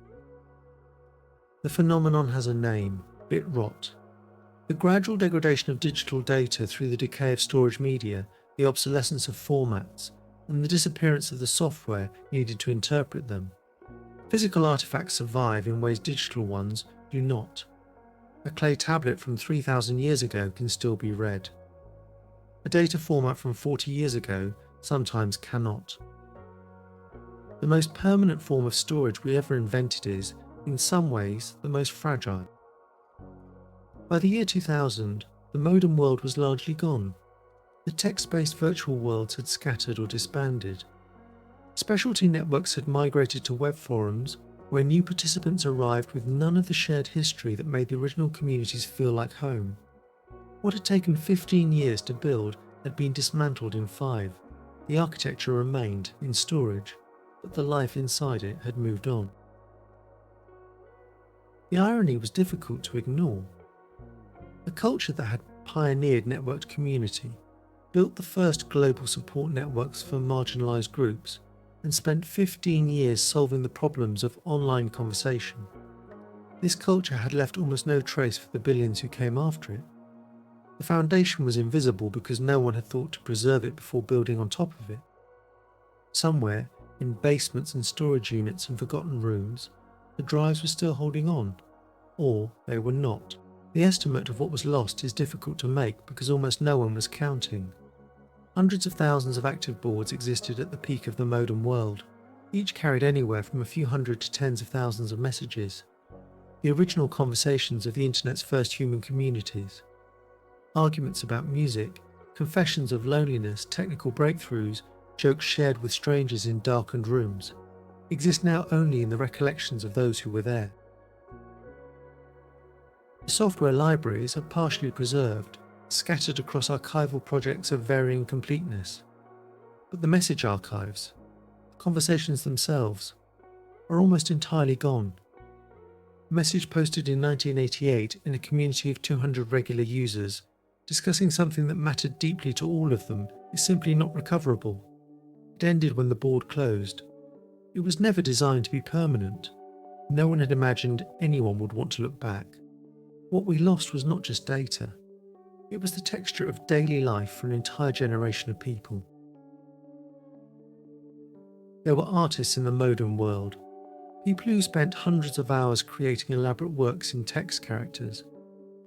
The phenomenon has a name: bit rot. The gradual degradation of digital data through the decay of storage media, the obsolescence of formats, and the disappearance of the software needed to interpret them. Physical artifacts survive in ways digital ones do not. A clay tablet from 3,000 years ago can still be read. A data format from 40 years ago sometimes cannot. The most permanent form of storage we ever invented is, in some ways, the most fragile. By the year 2000, the modem world was largely gone. The text-based virtual worlds had scattered or disbanded. Specialty networks had migrated to web forums, where new participants arrived with none of the shared history that made the original communities feel like home. What had taken 15 years to build had been dismantled in 5. The architecture remained in storage, but the life inside it had moved on. The irony was difficult to ignore. A culture that had pioneered networked community, built the first global support networks for marginalised groups, and spent 15 years solving the problems of online conversation. This culture had left almost no trace for the billions who came after it. The foundation was invisible because no one had thought to preserve it before building on top of it. Somewhere, in basements and storage units and forgotten rooms, the drives were still holding on, or they were not. The estimate of what was lost is difficult to make because almost no one was counting. Hundreds of thousands of active boards existed at the peak of the modem world. Each carried anywhere from a few hundred to tens of thousands of messages. The original conversations of the internet's first human communities. Arguments about music, confessions of loneliness, technical breakthroughs, jokes shared with strangers in darkened rooms, exist now only in the recollections of those who were there. The software libraries are partially preserved, scattered across archival projects of varying completeness. But the message archives, the conversations themselves, are almost entirely gone. A message posted in 1988 in a community of 200 regular users, discussing something that mattered deeply to all of them, is simply not recoverable. It ended when the board closed. It was never designed to be permanent. No one had imagined anyone would want to look back. What we lost was not just data. It was the texture of daily life for an entire generation of people. There were artists in the modem world, people who spent hundreds of hours creating elaborate works in text characters,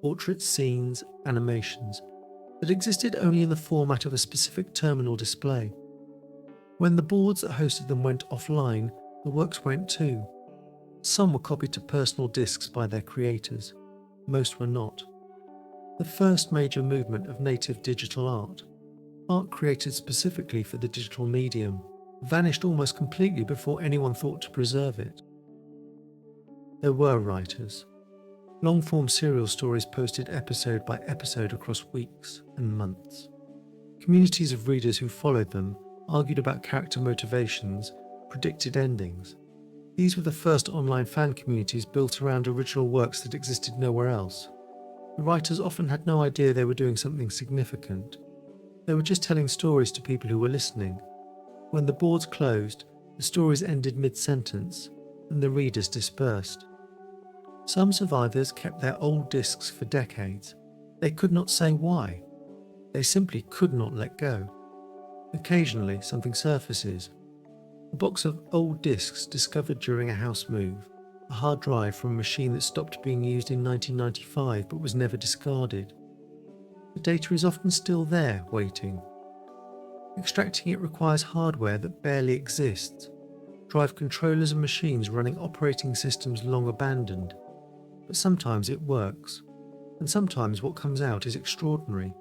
portraits, scenes, animations. that existed only in the format of a specific terminal display. When the boards that hosted them went offline, the works went too. Some were copied to personal discs by their creators, most were not. The first major movement of native digital art created specifically for the digital medium, vanished almost completely before anyone thought to preserve it. There were writers. Long-form serial stories posted episode by episode across weeks and months. Communities of readers who followed them argued about character motivations, predicted endings. These were the first online fan communities built around original works that existed nowhere else. The writers often had no idea they were doing something significant. They were just telling stories to people who were listening. When the boards closed, the stories ended mid-sentence, and the readers dispersed. Some survivors kept their old discs for decades. They could not say why. They simply could not let go. Occasionally, something surfaces. A box of old discs discovered during a house move, a hard drive from a machine that stopped being used in 1995 but was never discarded. The data is often still there, waiting. Extracting it requires hardware that barely exists, drive controllers and machines running operating systems long abandoned. But sometimes it works, and sometimes what comes out is extraordinary.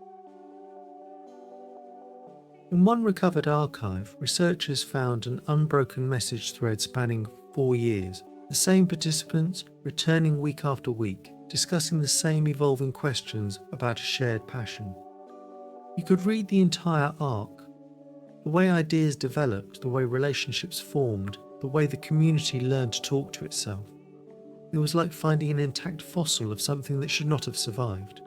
In one recovered archive, researchers found an unbroken message thread spanning 4 years, the same participants returning week after week, discussing the same evolving questions about a shared passion. You could read the entire arc, the way ideas developed, the way relationships formed, the way the community learned to talk to itself. It was like finding an intact fossil of something that should not have survived.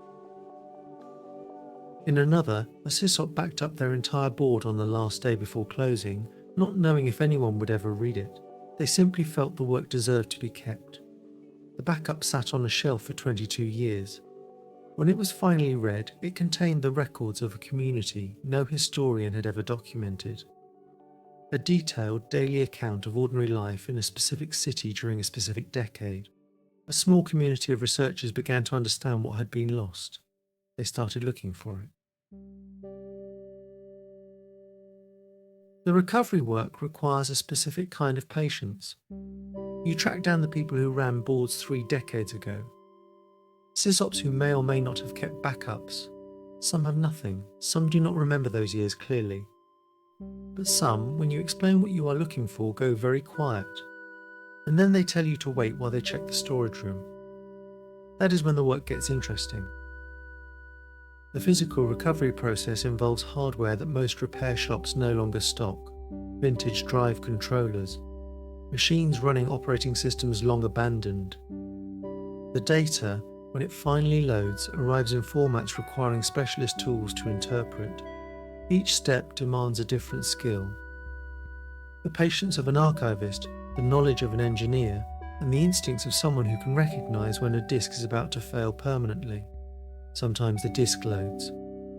In another, a sysop backed up their entire board on the last day before closing, not knowing if anyone would ever read it. They simply felt the work deserved to be kept. The backup sat on a shelf for 22 years. When it was finally read, it contained the records of a community no historian had ever documented. A detailed daily account of ordinary life in a specific city during a specific decade. A small community of researchers began to understand what had been lost. They started looking for it. The recovery work requires a specific kind of patience. You track down the people who ran boards 3 decades ago. Sysops who may or may not have kept backups. Some have nothing, some do not remember those years clearly. But some, when you explain what you are looking for, go very quiet. And then they tell you to wait while they check the storage room. That is when the work gets interesting. The physical recovery process involves hardware that most repair shops no longer stock, vintage drive controllers, machines running operating systems long abandoned. The data, when it finally loads, arrives in formats requiring specialist tools to interpret. Each step demands a different skill. The patience of an archivist, the knowledge of an engineer, and the instincts of someone who can recognize when a disk is about to fail permanently. Sometimes the disk loads,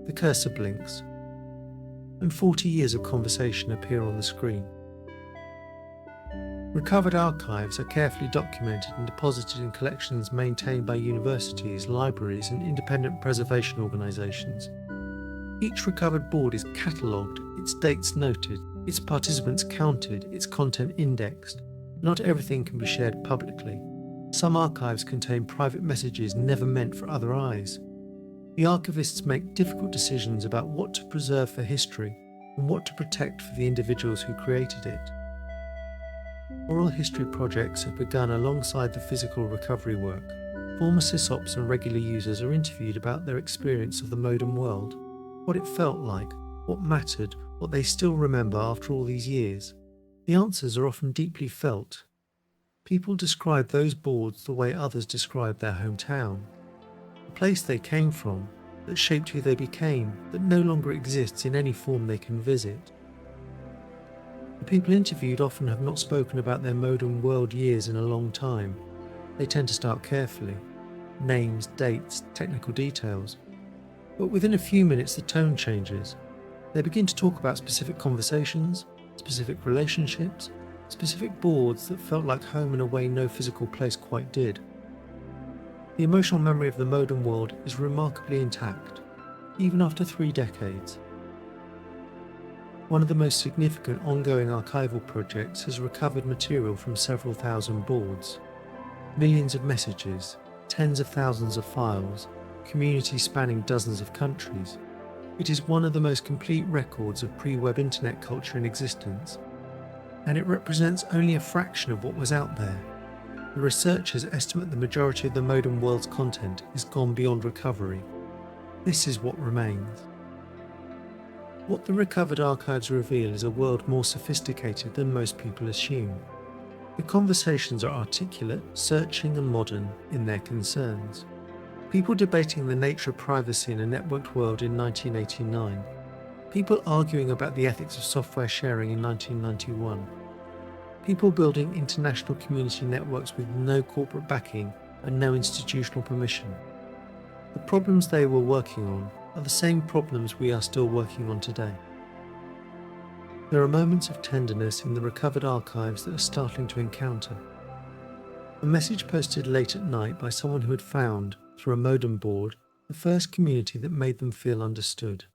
the cursor blinks, and 40 years of conversation appear on the screen. Recovered archives are carefully documented and deposited in collections maintained by universities, libraries, and independent preservation organisations. Each recovered board is catalogued, its dates noted, its participants counted, its content indexed. Not everything can be shared publicly. Some archives contain private messages never meant for other eyes. The archivists make difficult decisions about what to preserve for history and what to protect for the individuals who created it. Oral history projects have begun alongside the physical recovery work. Former sysops and regular users are interviewed about their experience of the modern world, what it felt like, what mattered, what they still remember after all these years. The answers are often deeply felt. People describe those boards the way others describe their hometown. The place they came from, that shaped who they became, that no longer exists in any form they can visit. The people interviewed often have not spoken about their modern world years in a long time. They tend to start carefully. Names, dates, technical details. But within a few minutes the tone changes. They begin to talk about specific conversations, specific relationships, specific boards that felt like home in a way no physical place quite did. The emotional memory of the modern world is remarkably intact. even after 3 decades. One of the most significant ongoing archival projects has recovered material from several thousand boards, millions of messages, tens of thousands of files, communities spanning dozens of countries. It is one of the most complete records of pre-web internet culture in existence, and it represents only a fraction of what was out there. The researchers estimate the majority of the modern world's content is gone beyond recovery. This is what remains. What the recovered archives reveal is a world more sophisticated than most people assume. The conversations are articulate, searching and modern in their concerns. People debating the nature of privacy in a networked world in 1989. People arguing about the ethics of software sharing in 1991. People building international community networks with no corporate backing and no institutional permission. The problems they were working on are the same problems we are still working on today. There are moments of tenderness in the recovered archives that are startling to encounter. A message posted late at night by someone who had found, through a modem board, the first community that made them feel understood.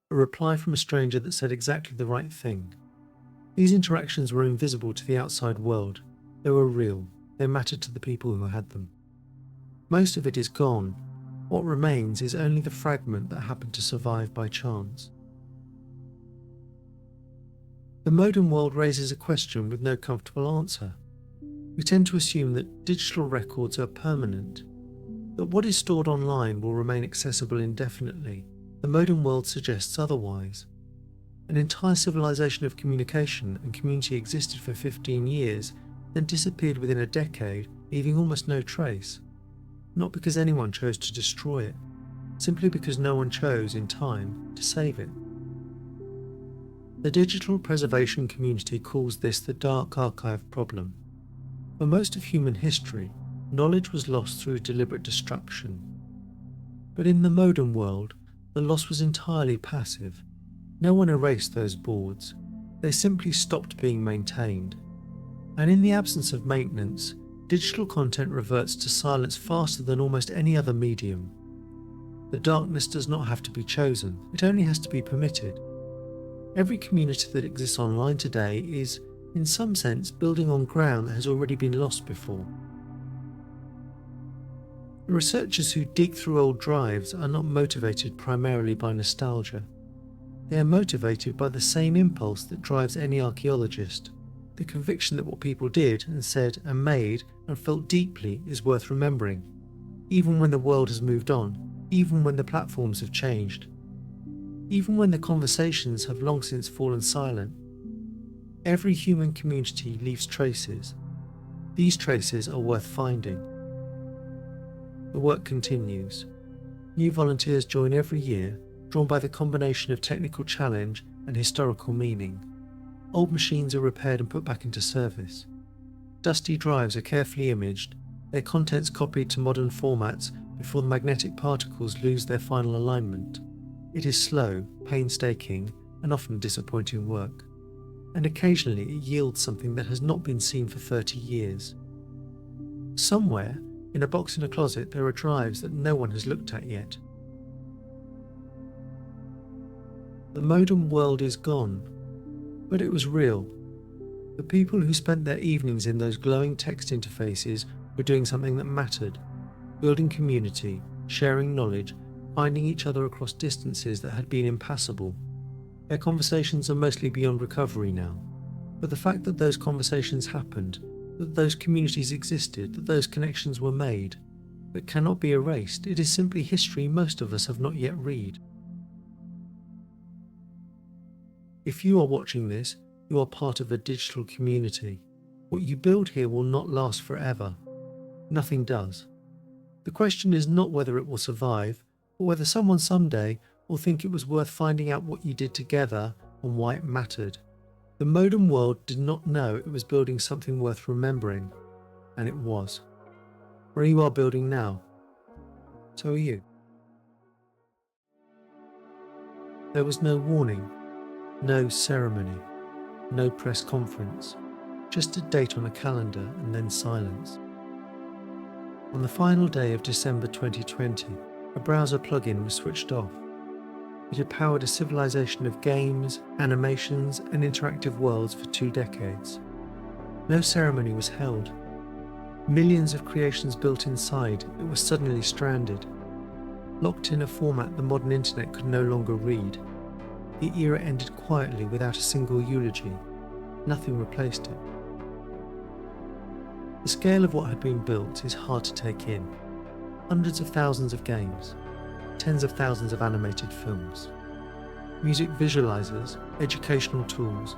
A reply from a stranger that said exactly the right thing. These interactions were invisible to the outside world. They were real. They mattered to the people who had them. Most of it is gone. What remains is only the fragment that happened to survive by chance. The modern world raises a question with no comfortable answer. We tend to assume that digital records are permanent, that what is stored online will remain accessible indefinitely. The modern world suggests otherwise. An entire civilization of communication and community existed for 15 years, then disappeared within a decade, leaving almost no trace. Not because anyone chose to destroy it, simply because no one chose, in time, to save it. The digital preservation community calls this the dark archive problem. For most of human history, knowledge was lost through deliberate destruction. But in the modern world, the loss was entirely passive. No one erased those boards. They simply stopped being maintained. And in the absence of maintenance, digital content reverts to silence faster than almost any other medium. The darkness does not have to be chosen, it only has to be permitted. Every community that exists online today is, in some sense, building on ground that has already been lost before. The researchers who dig through old drives are not motivated primarily by nostalgia. They are motivated by the same impulse that drives any archaeologist, the conviction that what people did and said and made and felt deeply is worth remembering, even when the world has moved on, even when the platforms have changed, even when the conversations have long since fallen silent. Every human community leaves traces. These traces are worth finding. The work continues. New volunteers join every year, drawn by the combination of technical challenge and historical meaning. Old machines are repaired and put back into service. Dusty drives are carefully imaged, their contents copied to modern formats before the magnetic particles lose their final alignment. It is slow, painstaking, and often disappointing work. And occasionally it yields something that has not been seen for 30 years. Somewhere, in a box in a closet, there are drives that no one has looked at yet. The modern world is gone, but it was real. The people who spent their evenings in those glowing text interfaces were doing something that mattered, building community, sharing knowledge, finding each other across distances that had been impassable. Their conversations are mostly beyond recovery now, but the fact that those conversations happened, that those communities existed, that those connections were made, that cannot be erased, it is simply history most of us have not yet read. If you are watching this, you are part of a digital community. What you build here will not last forever. Nothing does. The question is not whether it will survive, but whether someone someday will think it was worth finding out what you did together and why it mattered. The modern world did not know it was building something worth remembering, and it was. Where you are building now, so are you. There was no warning. No ceremony, no press conference, just a date on a calendar and then silence. On the final day of December 2020, a browser plugin was switched off. It had powered a civilization of games, animations, and interactive worlds for 2 decades. No ceremony was held. Millions of creations built inside, it was suddenly stranded. Locked in a format the modern internet could no longer read. The era ended quietly without a single eulogy. Nothing replaced it. The scale of what had been built is hard to take in. Hundreds of thousands of games, tens of thousands of animated films, music visualizers, educational tools,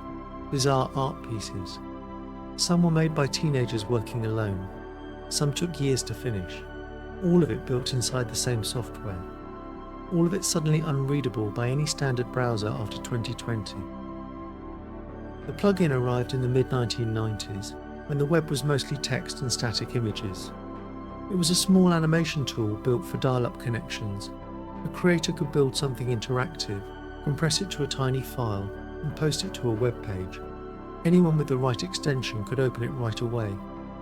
bizarre art pieces. Some were made by teenagers working alone. Some took years to finish. All of it built inside the same software. All of it suddenly unreadable by any standard browser after 2020. The plugin arrived in the mid-1990s, when the web was mostly text and static images. It was a small animation tool built for dial-up connections. A creator could build something interactive, compress it to a tiny file, and post it to a web page. Anyone with the right extension could open it right away,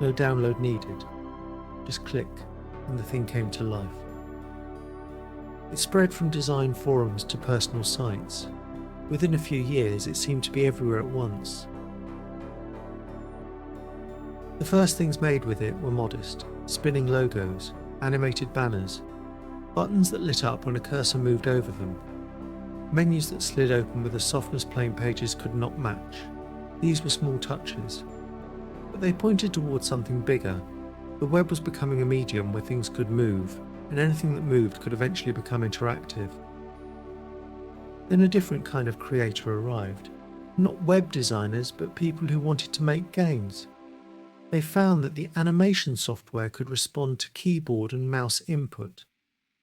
no download needed. Just click, and the thing came to life. It spread from design forums to personal sites. Within a few years, it seemed to be everywhere at once. The first things made with it were modest: spinning logos, animated banners, buttons that lit up when a cursor moved over them, menus that slid open with a softness plain pages could not match. These were small touches, but they pointed towards something bigger. The web was becoming a medium where things could move, and anything that moved could eventually become interactive. Then a different kind of creator arrived. Not web designers, but people who wanted to make games. They found that the animation software could respond to keyboard and mouse input.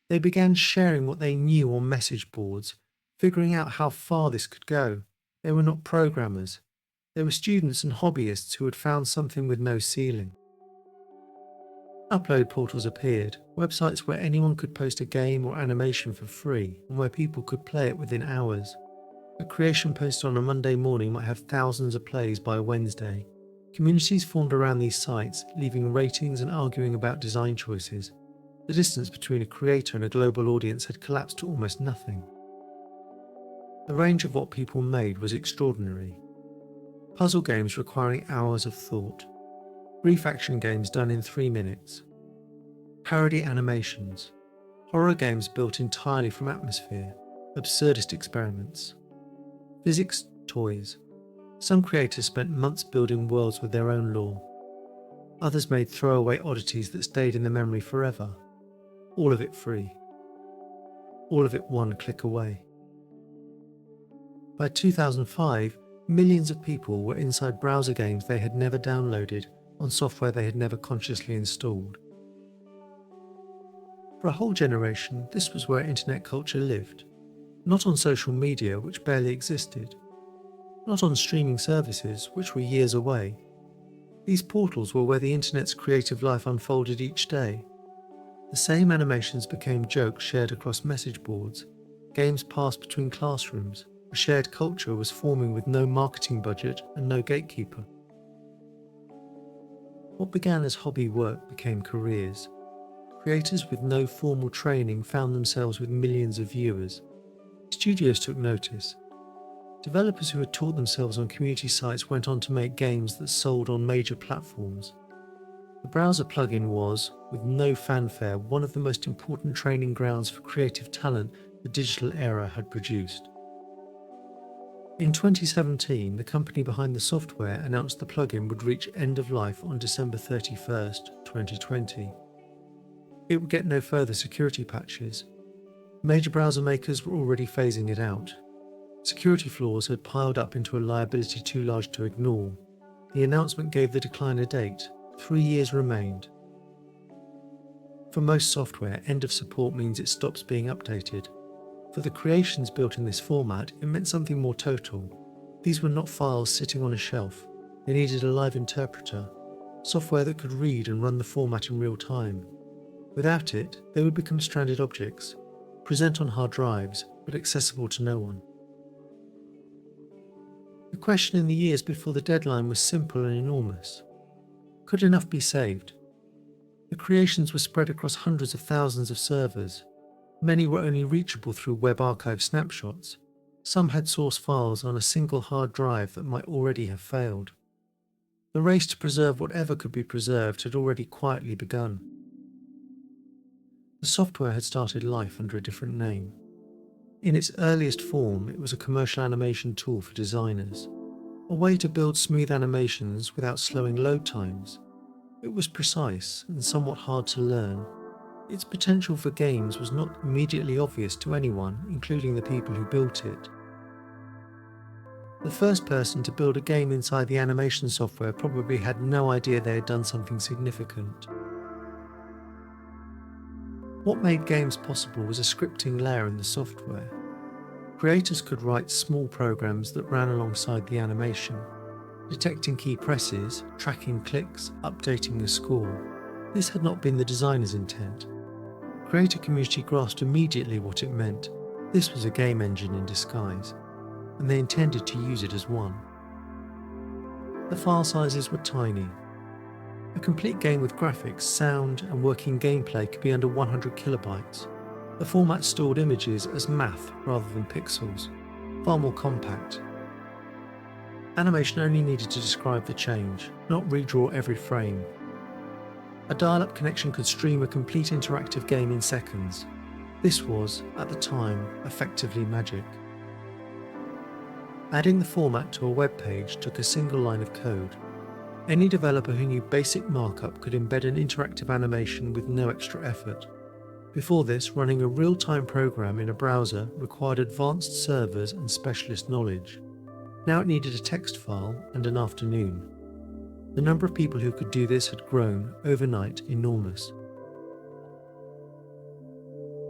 They began sharing what they knew on message boards, figuring out how far this could go. They were not programmers. They were students and hobbyists who had found something with no ceiling. Upload portals appeared, websites where anyone could post a game or animation for free and where people could play it within hours. A creation posted on a Monday morning might have thousands of plays by Wednesday. Communities formed around these sites, leaving ratings and arguing about design choices. The distance between a creator and a global audience had collapsed to almost nothing. The range of what people made was extraordinary. Puzzle games requiring hours of thought. Brief action games done in 3 minutes. Parody animations. Horror games built entirely from atmosphere. Absurdist experiments. Physics toys. Some creators spent months building worlds with their own lore. Others made throwaway oddities that stayed in the memory forever. All of it free. All of it one click away. By 2005, millions of people were inside browser games they had never downloaded, on software they had never consciously installed. For a whole generation, this was where internet culture lived. Not on social media, which barely existed. Not on streaming services, which were years away. These portals were where the internet's creative life unfolded each day. The same animations became jokes shared across message boards. Games passed between classrooms. A shared culture was forming with no marketing budget and no gatekeeper. What began as hobby work became careers. Creators with no formal training found themselves with millions of viewers. Studios took notice. Developers who had taught themselves on community sites went on to make games that sold on major platforms. The browser plugin was, with no fanfare, one of the most important training grounds for creative talent the digital era had produced. In 2017, the company behind the software announced the plugin would reach end of life on December 31st, 2020. It would get no further security patches. Major browser makers were already phasing it out. Security flaws had piled up into a liability too large to ignore. The announcement gave the decline a date. 3 years remained. For most software, end of support means it stops being updated. For the creations built in this format, it meant something more total. These were not files sitting on a shelf. They needed a live interpreter, software that could read and run the format in real time. Without it, they would become stranded objects, present on hard drives, but accessible to no one. The question in the years before the deadline was simple and enormous. Could enough be saved? The creations were spread across hundreds of thousands of servers. Many were only reachable through web archive snapshots. Some had source files on a single hard drive that might already have failed. The race to preserve whatever could be preserved had already quietly begun. The software had started life under a different name. In its earliest form, it was a commercial animation tool for designers, a way to build smooth animations without slowing load times. It was precise and somewhat hard to learn. Its potential for games was not immediately obvious to anyone, including the people who built it. The first person to build a game inside the animation software probably had no idea they had done something significant. What made games possible was a scripting layer in the software. Creators could write small programs that ran alongside the animation, detecting key presses, tracking clicks, updating the score. This had not been the designer's intent. The creator community grasped immediately what it meant. This was a game engine in disguise, and they intended to use it as one. The file sizes were tiny. A complete game with graphics, sound, and working gameplay could be under 100 kilobytes. The format stored images as math rather than pixels, far more compact. Animation only needed to describe the change, not redraw every frame. A dial-up connection could stream a complete interactive game in seconds. This was, at the time, effectively magic. Adding the format to a web page took a single line of code. Any developer who knew basic markup could embed an interactive animation with no extra effort. Before this, running a real-time program in a browser required advanced servers and specialist knowledge. Now it needed a text file and an afternoon. The number of people who could do this had grown, overnight, enormous.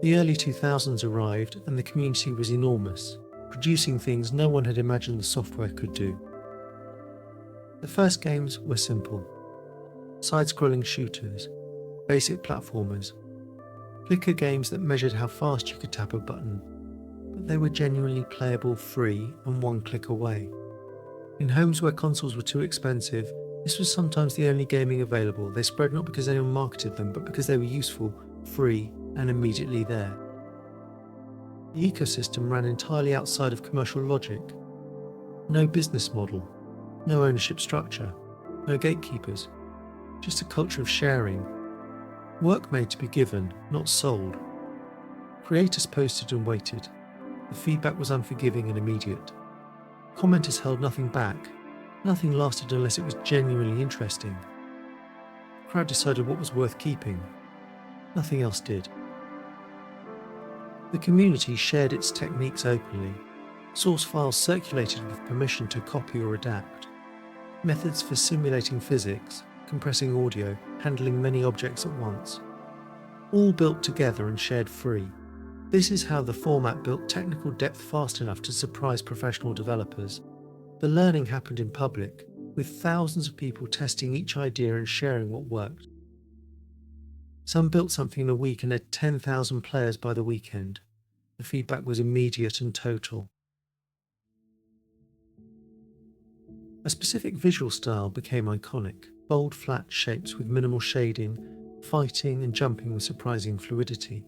The early 2000s arrived and the community was enormous, producing things no one had imagined the software could do. The first games were simple. Side-scrolling shooters, basic platformers, clicker games that measured how fast you could tap a button, but they were genuinely playable, free, and one click away. In homes where consoles were too expensive, this was sometimes the only gaming available. They spread not because anyone marketed them, but because they were useful, free, and immediately there. The ecosystem ran entirely outside of commercial logic. No business model, no ownership structure, no gatekeepers, just a culture of sharing. Work made to be given, not sold. Creators posted and waited. The feedback was unforgiving and immediate. Commenters held nothing back. Nothing lasted unless it was genuinely interesting. The crowd decided what was worth keeping. Nothing else did. The community shared its techniques openly. Source files circulated with permission to copy or adapt. Methods for simulating physics, compressing audio, handling many objects at once. All built together and shared free. This is how the format built technical depth fast enough to surprise professional developers. The learning happened in public, with thousands of people testing each idea and sharing what worked. Some built something in a week and had 10,000 players by the weekend. The feedback was immediate and total. A specific visual style became iconic. Bold, flat shapes with minimal shading, fighting and jumping with surprising fluidity.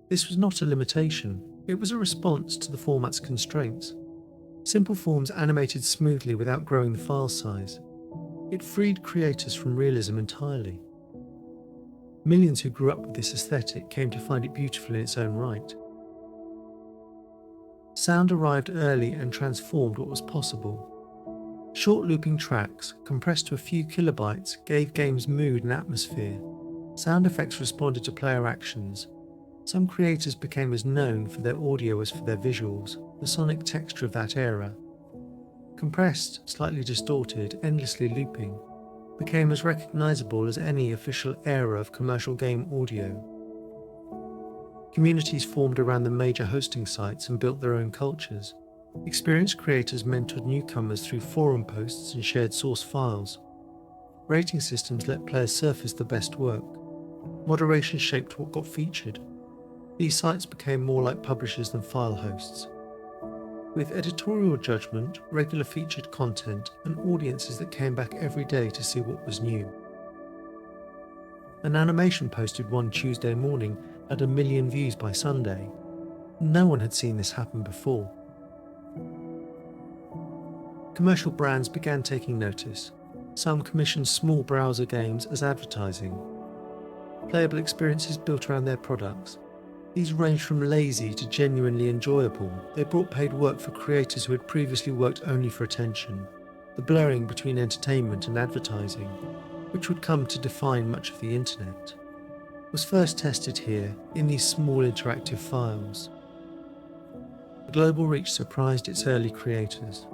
This was not a limitation, it was a response to the format's constraints. Simple forms animated smoothly without growing the file size. It freed creators from realism entirely. Millions who grew up with this aesthetic came to find it beautiful in its own right. Sound arrived early and transformed what was possible. Short looping tracks, compressed to a few kilobytes, gave games mood and atmosphere. Sound effects responded to player actions. Some creators became as known for their audio as for their visuals, the sonic texture of that era. Compressed, slightly distorted, endlessly looping, became as recognizable as any official era of commercial game audio. Communities formed around the major hosting sites and built their own cultures. Experienced creators mentored newcomers through forum posts and shared source files. Rating systems let players surface the best work. Moderation shaped what got featured. These sites became more like publishers than file hosts. With editorial judgment, regular featured content, and audiences that came back every day to see what was new. An animation posted one Tuesday morning at 1 million views by Sunday. No one had seen this happen before. Commercial brands began taking notice. Some commissioned small browser games as advertising. Playable experiences built around their products. These ranged from lazy to genuinely enjoyable. They brought paid work for creators who had previously worked only for attention. The blurring between entertainment and advertising, which would come to define much of the internet, was first tested here in these small interactive files. The global reach surprised its early creators.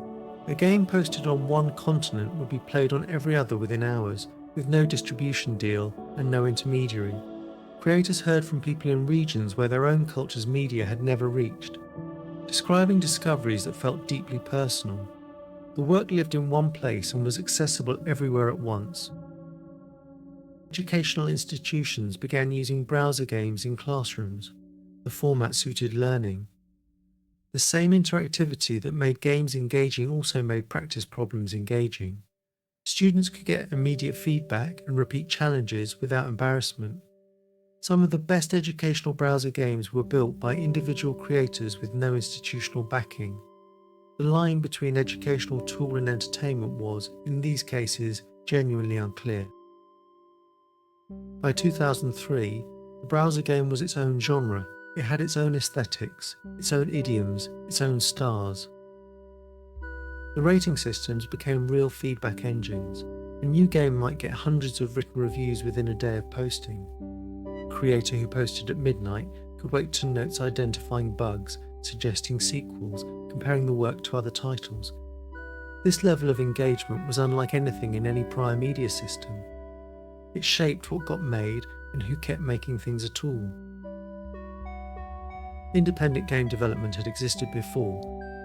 A game posted on one continent would be played on every other within hours, with no distribution deal and no intermediary. Creators heard from people in regions where their own culture's media had never reached, describing discoveries that felt deeply personal. The work lived in one place and was accessible everywhere at once. Educational institutions began using browser games in classrooms. The format suited learning. The same interactivity that made games engaging also made practice problems engaging. Students could get immediate feedback and repeat challenges without embarrassment. Some of the best educational browser games were built by individual creators with no institutional backing. The line between educational tool and entertainment was, in these cases, genuinely unclear. By 2003, the browser game was its own genre. It had its own aesthetics, its own idioms, its own stars. The rating systems became real feedback engines. A new game might get hundreds of written reviews within a day of posting. A creator who posted at midnight could wait to notes identifying bugs, suggesting sequels, comparing the work to other titles. This level of engagement was unlike anything in any prior media system. It shaped what got made and who kept making things at all. Independent game development had existed before,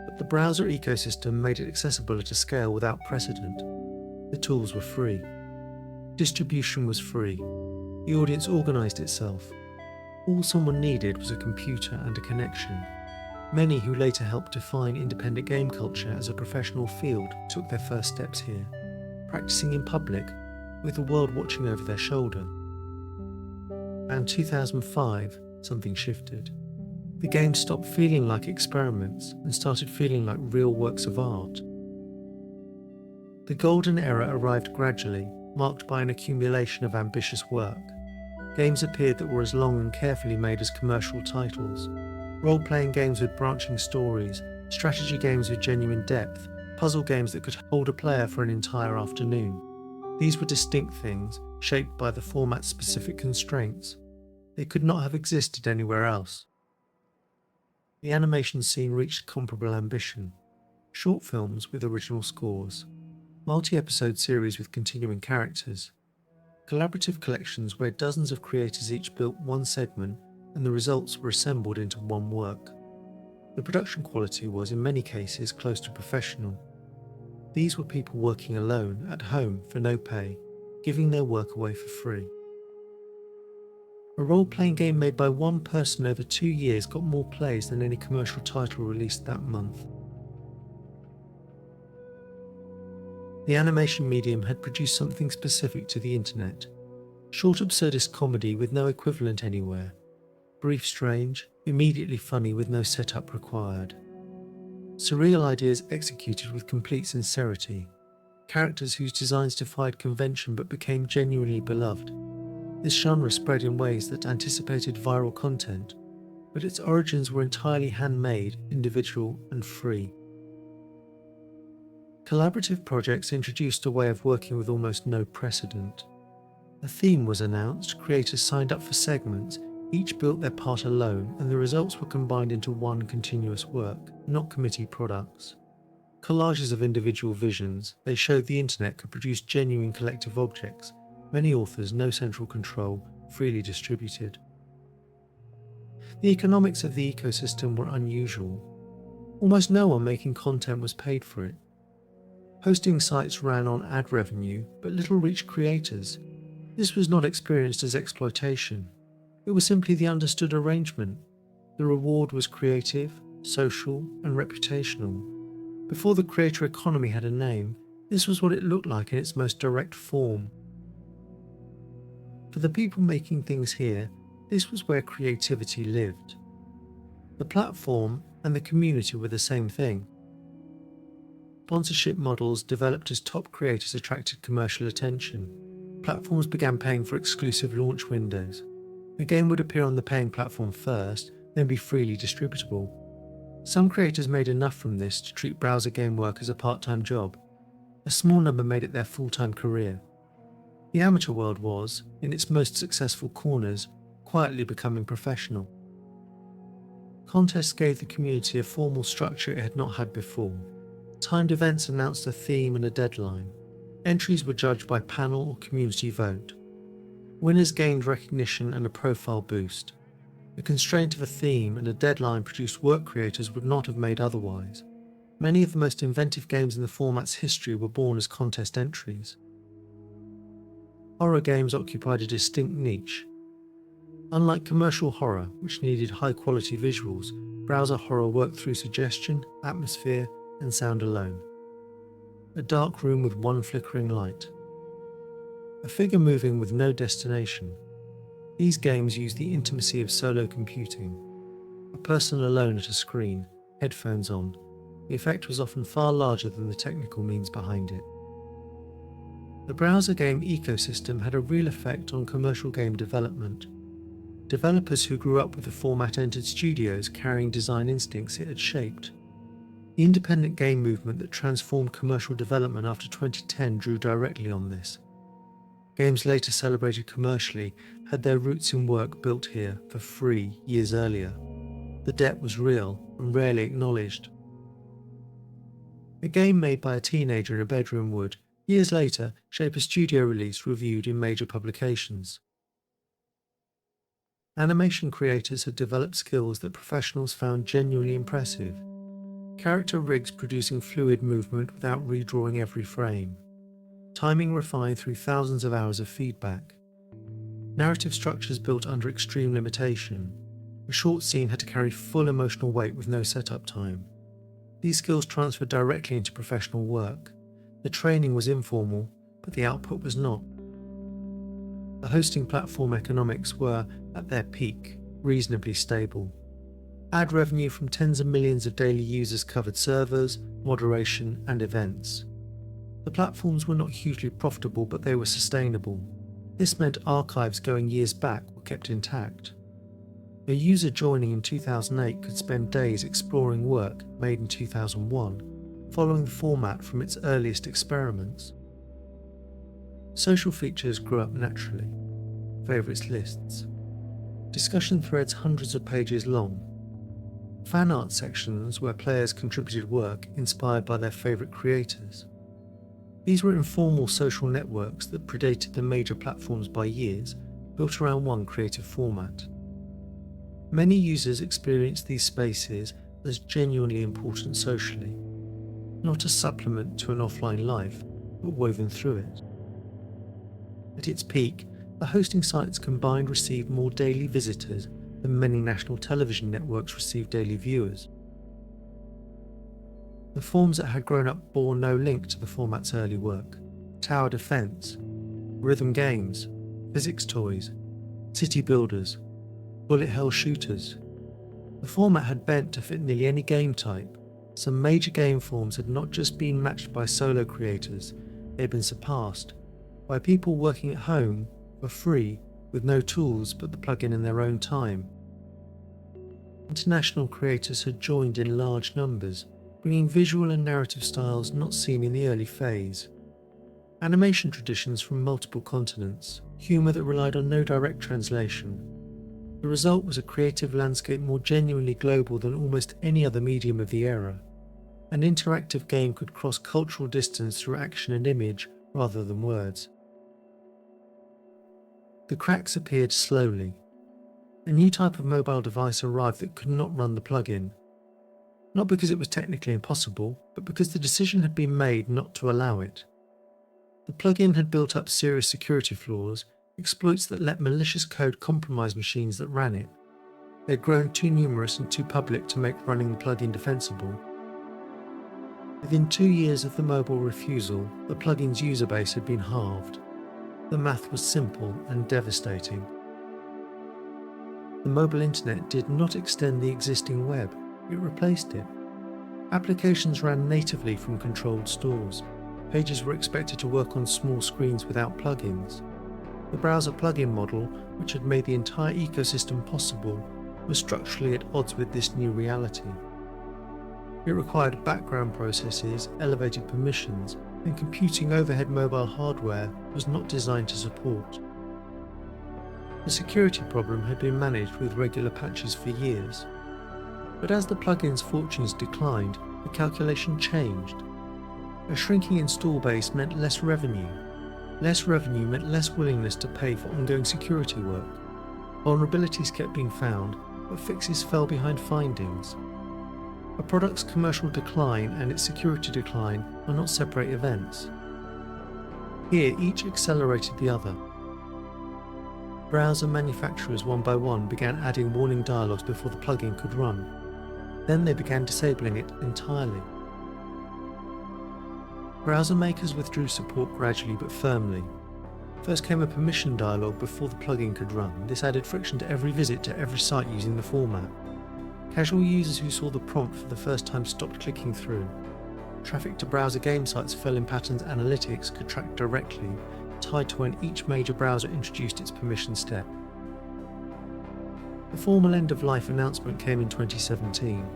but the browser ecosystem made it accessible at a scale without precedent. The tools were free. Distribution was free. The audience organised itself. All someone needed was a computer and a connection. Many who later helped define independent game culture as a professional field took their first steps here, practicing in public, with the world watching over their shoulder. Around 2005, something shifted. The games stopped feeling like experiments and started feeling like real works of art. The golden era arrived gradually, marked by an accumulation of ambitious work. Games appeared that were as long and carefully made as commercial titles. Role-playing games with branching stories, strategy games with genuine depth, puzzle games that could hold a player for an entire afternoon. These were distinct things, shaped by the format's specific constraints. They could not have existed anywhere else. The animation scene reached comparable ambition. Short films with original scores, multi-episode series with continuing characters, collaborative collections where dozens of creators each built one segment and the results were assembled into one work. The production quality was, in many cases, close to professional. These were people working alone, at home, for no pay, giving their work away for free. A role-playing game made by one person over 2 years got more plays than any commercial title released that month. The animation medium had produced something specific to the internet. Short absurdist comedy with no equivalent anywhere. Brief strange, immediately funny with no setup required. Surreal ideas executed with complete sincerity. Characters whose designs defied convention but became genuinely beloved. This genre spread in ways that anticipated viral content, but its origins were entirely handmade, individual and free. Collaborative projects introduced a way of working with almost no precedent. A theme was announced, creators signed up for segments, each built their part alone, and the results were combined into one continuous work, not committee products. Collages of individual visions, they showed the internet could produce genuine collective objects, many authors, no central control, freely distributed. The economics of the ecosystem were unusual. Almost no one making content was paid for it. Hosting sites ran on ad revenue, but little reached creators. This was not experienced as exploitation. It was simply the understood arrangement. The reward was creative, social, and reputational. Before the creator economy had a name, this was what it looked like in its most direct form. For the people making things here, This was where creativity lived. The platform and the community were the same thing. Sponsorship models developed as top creators attracted commercial attention. Platforms began paying for exclusive launch windows. A game would appear on the paying platform first, then be freely distributable. Some creators made enough from this to treat browser game work as a part-time job. A small number made it their full-time career. The amateur world was, in its most successful corners, quietly becoming professional. Contests gave the community a formal structure it had not had before. Timed events announced a theme and a deadline. Entries were judged by panel or community vote. Winners gained recognition and a profile boost. The constraint of a theme and a deadline produced work creators would not have made otherwise. Many of the most inventive games in the format's history were born as contest entries. Horror games occupied a distinct niche. Unlike commercial horror, which needed high-quality visuals, browser horror worked through suggestion, atmosphere, and sound alone. A dark room with one flickering light. A figure moving with no destination. These games used the intimacy of solo computing. A person alone at a screen, headphones on. The effect was often far larger than the technical means behind it. The browser game ecosystem had a real effect on commercial game development. Developers who grew up with the format entered studios carrying design instincts it had shaped. The independent game movement that transformed commercial development after 2010 drew directly on this. Games later celebrated commercially had their roots in work built here for free years earlier. The debt was real and rarely acknowledged. A game made by a teenager in a bedroom would, years later, shape a studio release reviewed in major publications. Animation creators had developed skills that professionals found genuinely impressive. Character rigs producing fluid movement without redrawing every frame. Timing refined through thousands of hours of feedback. Narrative structures built under extreme limitation. A short scene had to carry full emotional weight with no setup time. These skills transferred directly into professional work. The training was informal, but the output was not. The hosting platform economics were, at their peak, reasonably stable. Ad revenue from tens of millions of daily users covered servers, moderation, and events. The platforms were not hugely profitable, but they were sustainable. This meant archives going years back were kept intact. A user joining in 2008 could spend days exploring work made in 2001, following the format from its earliest experiments. Social features grew up naturally. Favourites lists. Discussion threads hundreds of pages long. Fan art sections where players contributed work inspired by their favourite creators. These were informal social networks that predated the major platforms by years, built around one creative format. Many users experienced these spaces as genuinely important socially, not a supplement to an offline life, but woven through it. At its peak, the hosting sites combined received more daily visitors than many national television networks received daily viewers. The forms that had grown up bore no link to the format's early work. Tower defense, rhythm games, physics toys, city builders, bullet hell shooters. The format had bent to fit nearly any game type. Some major game forms had not just been matched by solo creators, they had been surpassed by people working at home for free with no tools but the plugin in their own time. International creators had joined in large numbers, bringing visual and narrative styles not seen in the early phase. Animation traditions from multiple continents, humour that relied on no direct translation. The result was a creative landscape more genuinely global than almost any other medium of the era. An interactive game could cross cultural distance through action and image rather than words. The cracks appeared slowly. A new type of mobile device arrived that could not run the plugin. Not because it was technically impossible, but because the decision had been made not to allow it. The plugin had built up serious security flaws, exploits that let malicious code compromise machines that ran it. They had grown too numerous and too public to make running the plugin defensible. Within 2 years of the mobile refusal, the plugin's user base had been halved. The math was simple and devastating. The mobile internet did not extend the existing web, it replaced it. Applications ran natively from controlled stores. Pages were expected to work on small screens without plugins. The browser plugin model, which had made the entire ecosystem possible, was structurally at odds with this new reality. It required background processes, elevated permissions, and computing overhead mobile hardware was not designed to support. The security problem had been managed with regular patches for years. But as the plugin's fortunes declined, the calculation changed. A shrinking install base meant less revenue. Less revenue meant less willingness to pay for ongoing security work. Vulnerabilities kept being found, but fixes fell behind findings. A product's commercial decline and its security decline are not separate events. Here, each accelerated the other. Browser manufacturers one by one began adding warning dialogues before the plugin could run. Then they began disabling it entirely. Browser makers withdrew support gradually but firmly. First came a permission dialog before the plugin could run. This added friction to every visit to every site using the format. Casual users who saw the prompt for the first time stopped clicking through. Traffic to browser game sites fell in patterns analytics could track directly, tied to when each major browser introduced its permission step. The formal end-of-life announcement came in 2017.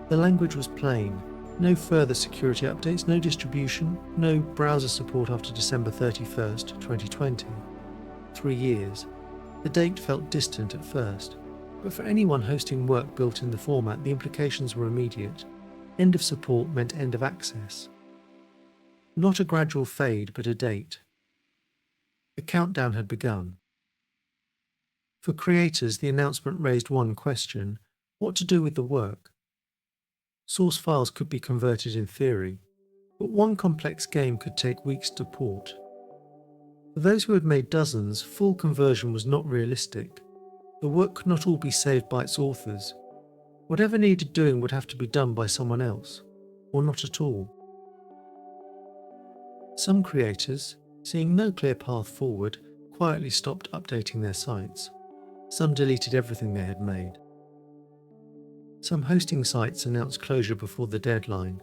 The language was plain. No further security updates, no distribution, no browser support after December 31st, 2020. 3 years. The date felt distant at first, but for anyone hosting work built in the format, the implications were immediate. End of support meant end of access. Not a gradual fade, but a date. The countdown had begun. For creators, the announcement raised one question: what to do with the work? Source files could be converted in theory, but one complex game could take weeks to port. For those who had made dozens, full conversion was not realistic. The work could not all be saved by its authors. Whatever needed doing would have to be done by someone else, or not at all. Some creators, seeing no clear path forward, quietly stopped updating their sites. Some deleted everything they had made. Some hosting sites announced closure before the deadline.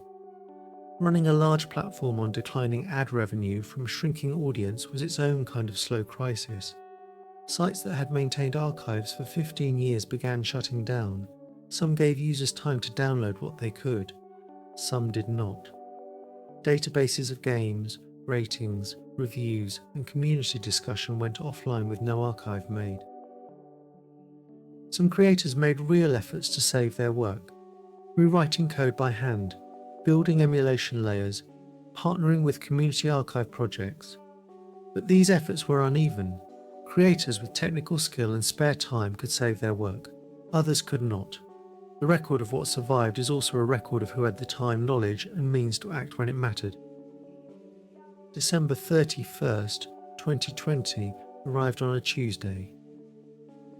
Running a large platform on declining ad revenue from a shrinking audience was its own kind of slow crisis. Sites that had maintained archives for 15 years began shutting down. Some gave users time to download what they could. Some did not. Databases of games, ratings, reviews, and community discussion went offline with no archive made. Some creators made real efforts to save their work, rewriting code by hand, building emulation layers, partnering with community archive projects. But these efforts were uneven. Creators with technical skill and spare time could save their work. Others could not. The record of what survived is also a record of who had the time, knowledge, and means to act when it mattered. December 31st, 2020 arrived on a Tuesday.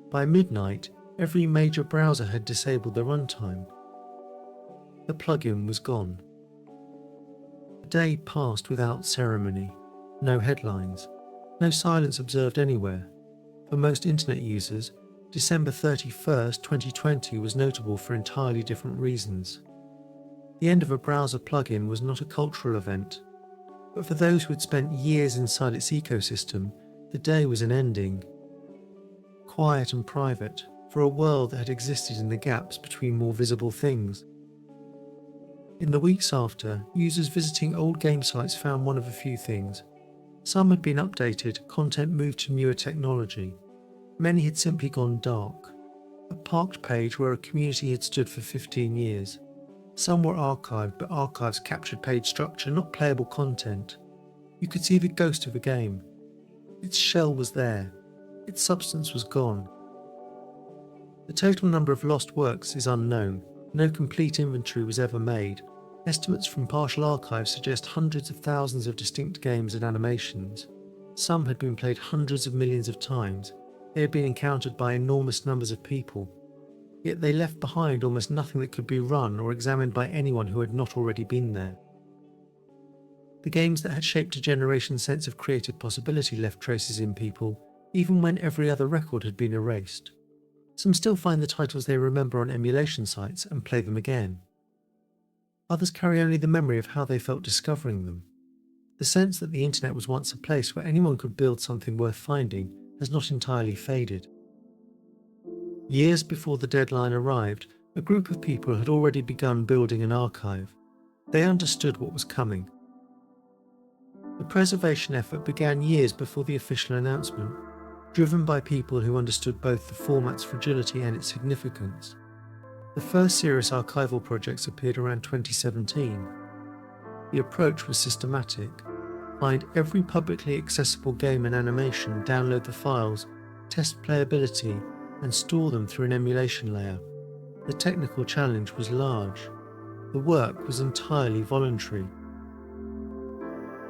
By midnight, every major browser had disabled the runtime. The plugin was gone. A day passed without ceremony, no headlines, no silence observed anywhere. For most internet users, December 31st, 2020 was notable for entirely different reasons. The end of a browser plugin was not a cultural event, but for those who had spent years inside its ecosystem, the day was an ending. Quiet and private, for a world that had existed in the gaps between more visible things. In the weeks after, users visiting old game sites found one of a few things. Some had been updated, content moved to newer technology. Many had simply gone dark. A parked page where a community had stood for 15 years. Some were archived, but archives captured page structure, not playable content. You could see the ghost of a game. Its shell was there. Its substance was gone. The total number of lost works is unknown. No complete inventory was ever made. Estimates from partial archives suggest hundreds of thousands of distinct games and animations. Some had been played hundreds of millions of times. They had been encountered by enormous numbers of people. Yet they left behind almost nothing that could be run or examined by anyone who had not already been there. The games that had shaped a generation's sense of creative possibility left traces in people, even when every other record had been erased. Some still find the titles they remember on emulation sites and play them again. Others carry only the memory of how they felt discovering them. The sense that the internet was once a place where anyone could build something worth finding has not entirely faded. Years before the deadline arrived, a group of people had already begun building an archive. They understood what was coming. The preservation effort began years before the official announcement, driven by people who understood both the format's fragility and its significance. The first serious archival projects appeared around 2017. The approach was systematic. Find every publicly accessible game and animation, download the files, test playability, and store them through an emulation layer. The technical challenge was large. The work was entirely voluntary.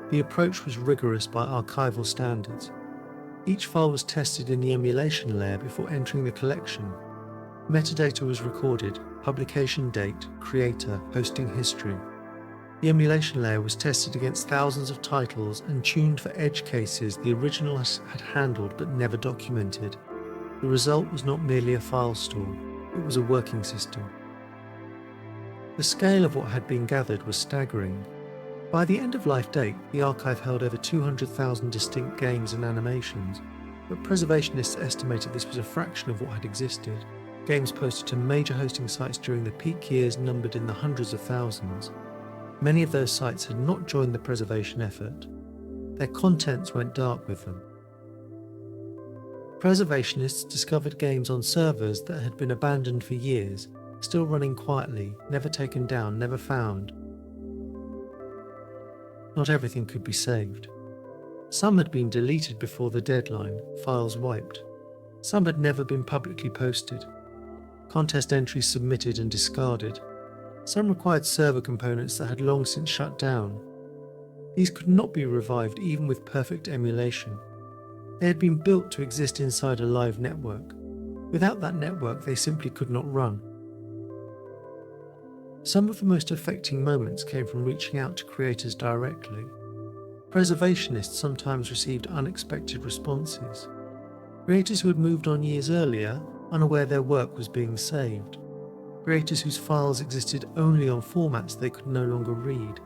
The approach was rigorous by archival standards. Each file was tested in the emulation layer before entering the collection. Metadata was recorded: publication date, creator, hosting history. The emulation layer was tested against thousands of titles and tuned for edge cases the originals had handled but never documented. The result was not merely a file store, it was a working system. The scale of what had been gathered was staggering. By the end-of-life date, the archive held over 200,000 distinct games and animations, but preservationists estimated this was a fraction of what had existed. Games posted to major hosting sites during the peak years numbered in the hundreds of thousands. Many of those sites had not joined the preservation effort. Their contents went dark with them. Preservationists discovered games on servers that had been abandoned for years, still running quietly, never taken down, never found. Not everything could be saved. Some had been deleted before the deadline, files wiped. Some had never been publicly posted. Contest entries submitted and discarded. Some required server components that had long since shut down. These could not be revived even with perfect emulation. They had been built to exist inside a live network. Without that network, they simply could not run. Some of the most affecting moments came from reaching out to creators directly. Preservationists sometimes received unexpected responses. Creators who had moved on years earlier, unaware their work was being saved. Creators whose files existed only on formats they could no longer read.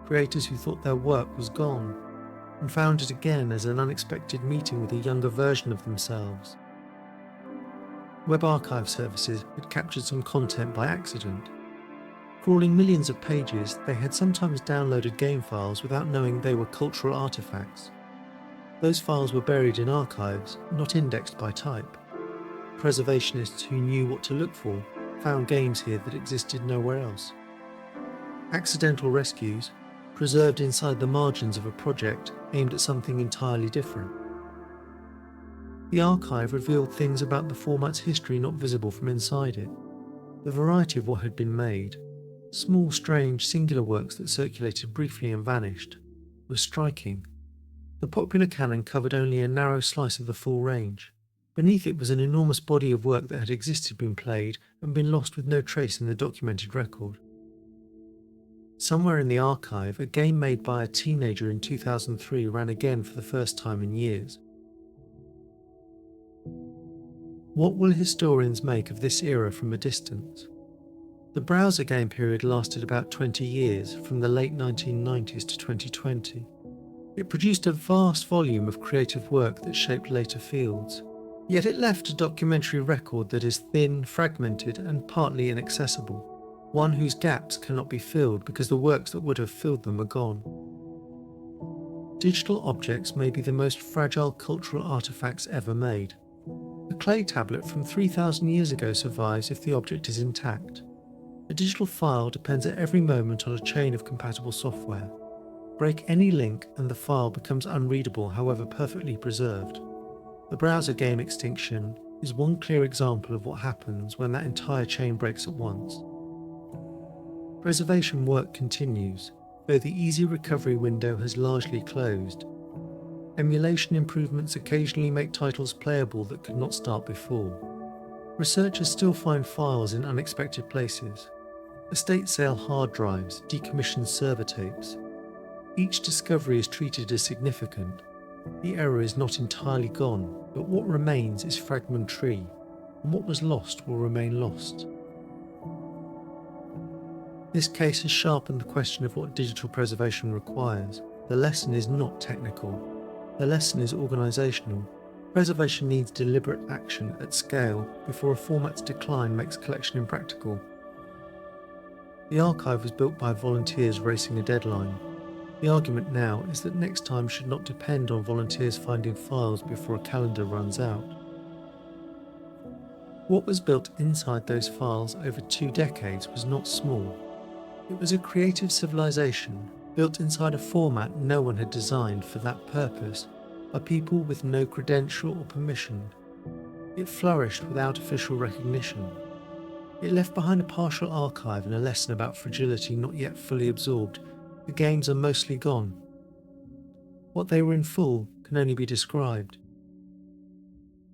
Creators who thought their work was gone, and found it again as an unexpected meeting with a younger version of themselves. Web archive services had captured some content by accident. Crawling millions of pages, they had sometimes downloaded game files without knowing they were cultural artifacts. Those files were buried in archives, not indexed by type. Preservationists who knew what to look for found games here that existed nowhere else. Accidental rescues, preserved inside the margins of a project aimed at something entirely different. The archive revealed things about the format's history not visible from inside it. The variety of what had been made, small, strange, singular works that circulated briefly and vanished, was striking. The popular canon covered only a narrow slice of the full range. Beneath it was an enormous body of work that had existed, been played, and been lost with no trace in the documented record. Somewhere in the archive, a game made by a teenager in 2003 ran again for the first time in years. What will historians make of this era from a distance? The browser game period lasted about 20 years, from the late 1990s to 2020. It produced a vast volume of creative work that shaped later fields. Yet it left a documentary record that is thin, fragmented, and partly inaccessible. One whose gaps cannot be filled because the works that would have filled them are gone. Digital objects may be the most fragile cultural artifacts ever made. A clay tablet from 3,000 years ago survives if the object is intact. A digital file depends at every moment on a chain of compatible software. Break any link and the file becomes unreadable, however perfectly preserved. The browser game extinction is one clear example of what happens when that entire chain breaks at once. Preservation work continues, though the easy recovery window has largely closed. Emulation improvements occasionally make titles playable that could not start before. Researchers still find files in unexpected places. Estate sale hard drives, decommissioned server tapes. Each discovery is treated as significant. The error is not entirely gone, but what remains is fragmentary, and what was lost will remain lost. This case has sharpened the question of what digital preservation requires. The lesson is not technical. The lesson is organisational. Preservation needs deliberate action at scale before a format's decline makes collection impractical. The archive was built by volunteers racing a deadline. The argument now is that next time should not depend on volunteers finding files before a calendar runs out. What was built inside those files over 2 decades was not small. It was a creative civilization built inside a format no one had designed for that purpose, by people with no credential or permission. It flourished without official recognition. It left behind a partial archive and a lesson about fragility not yet fully absorbed. The games are mostly gone. What they were in full can only be described.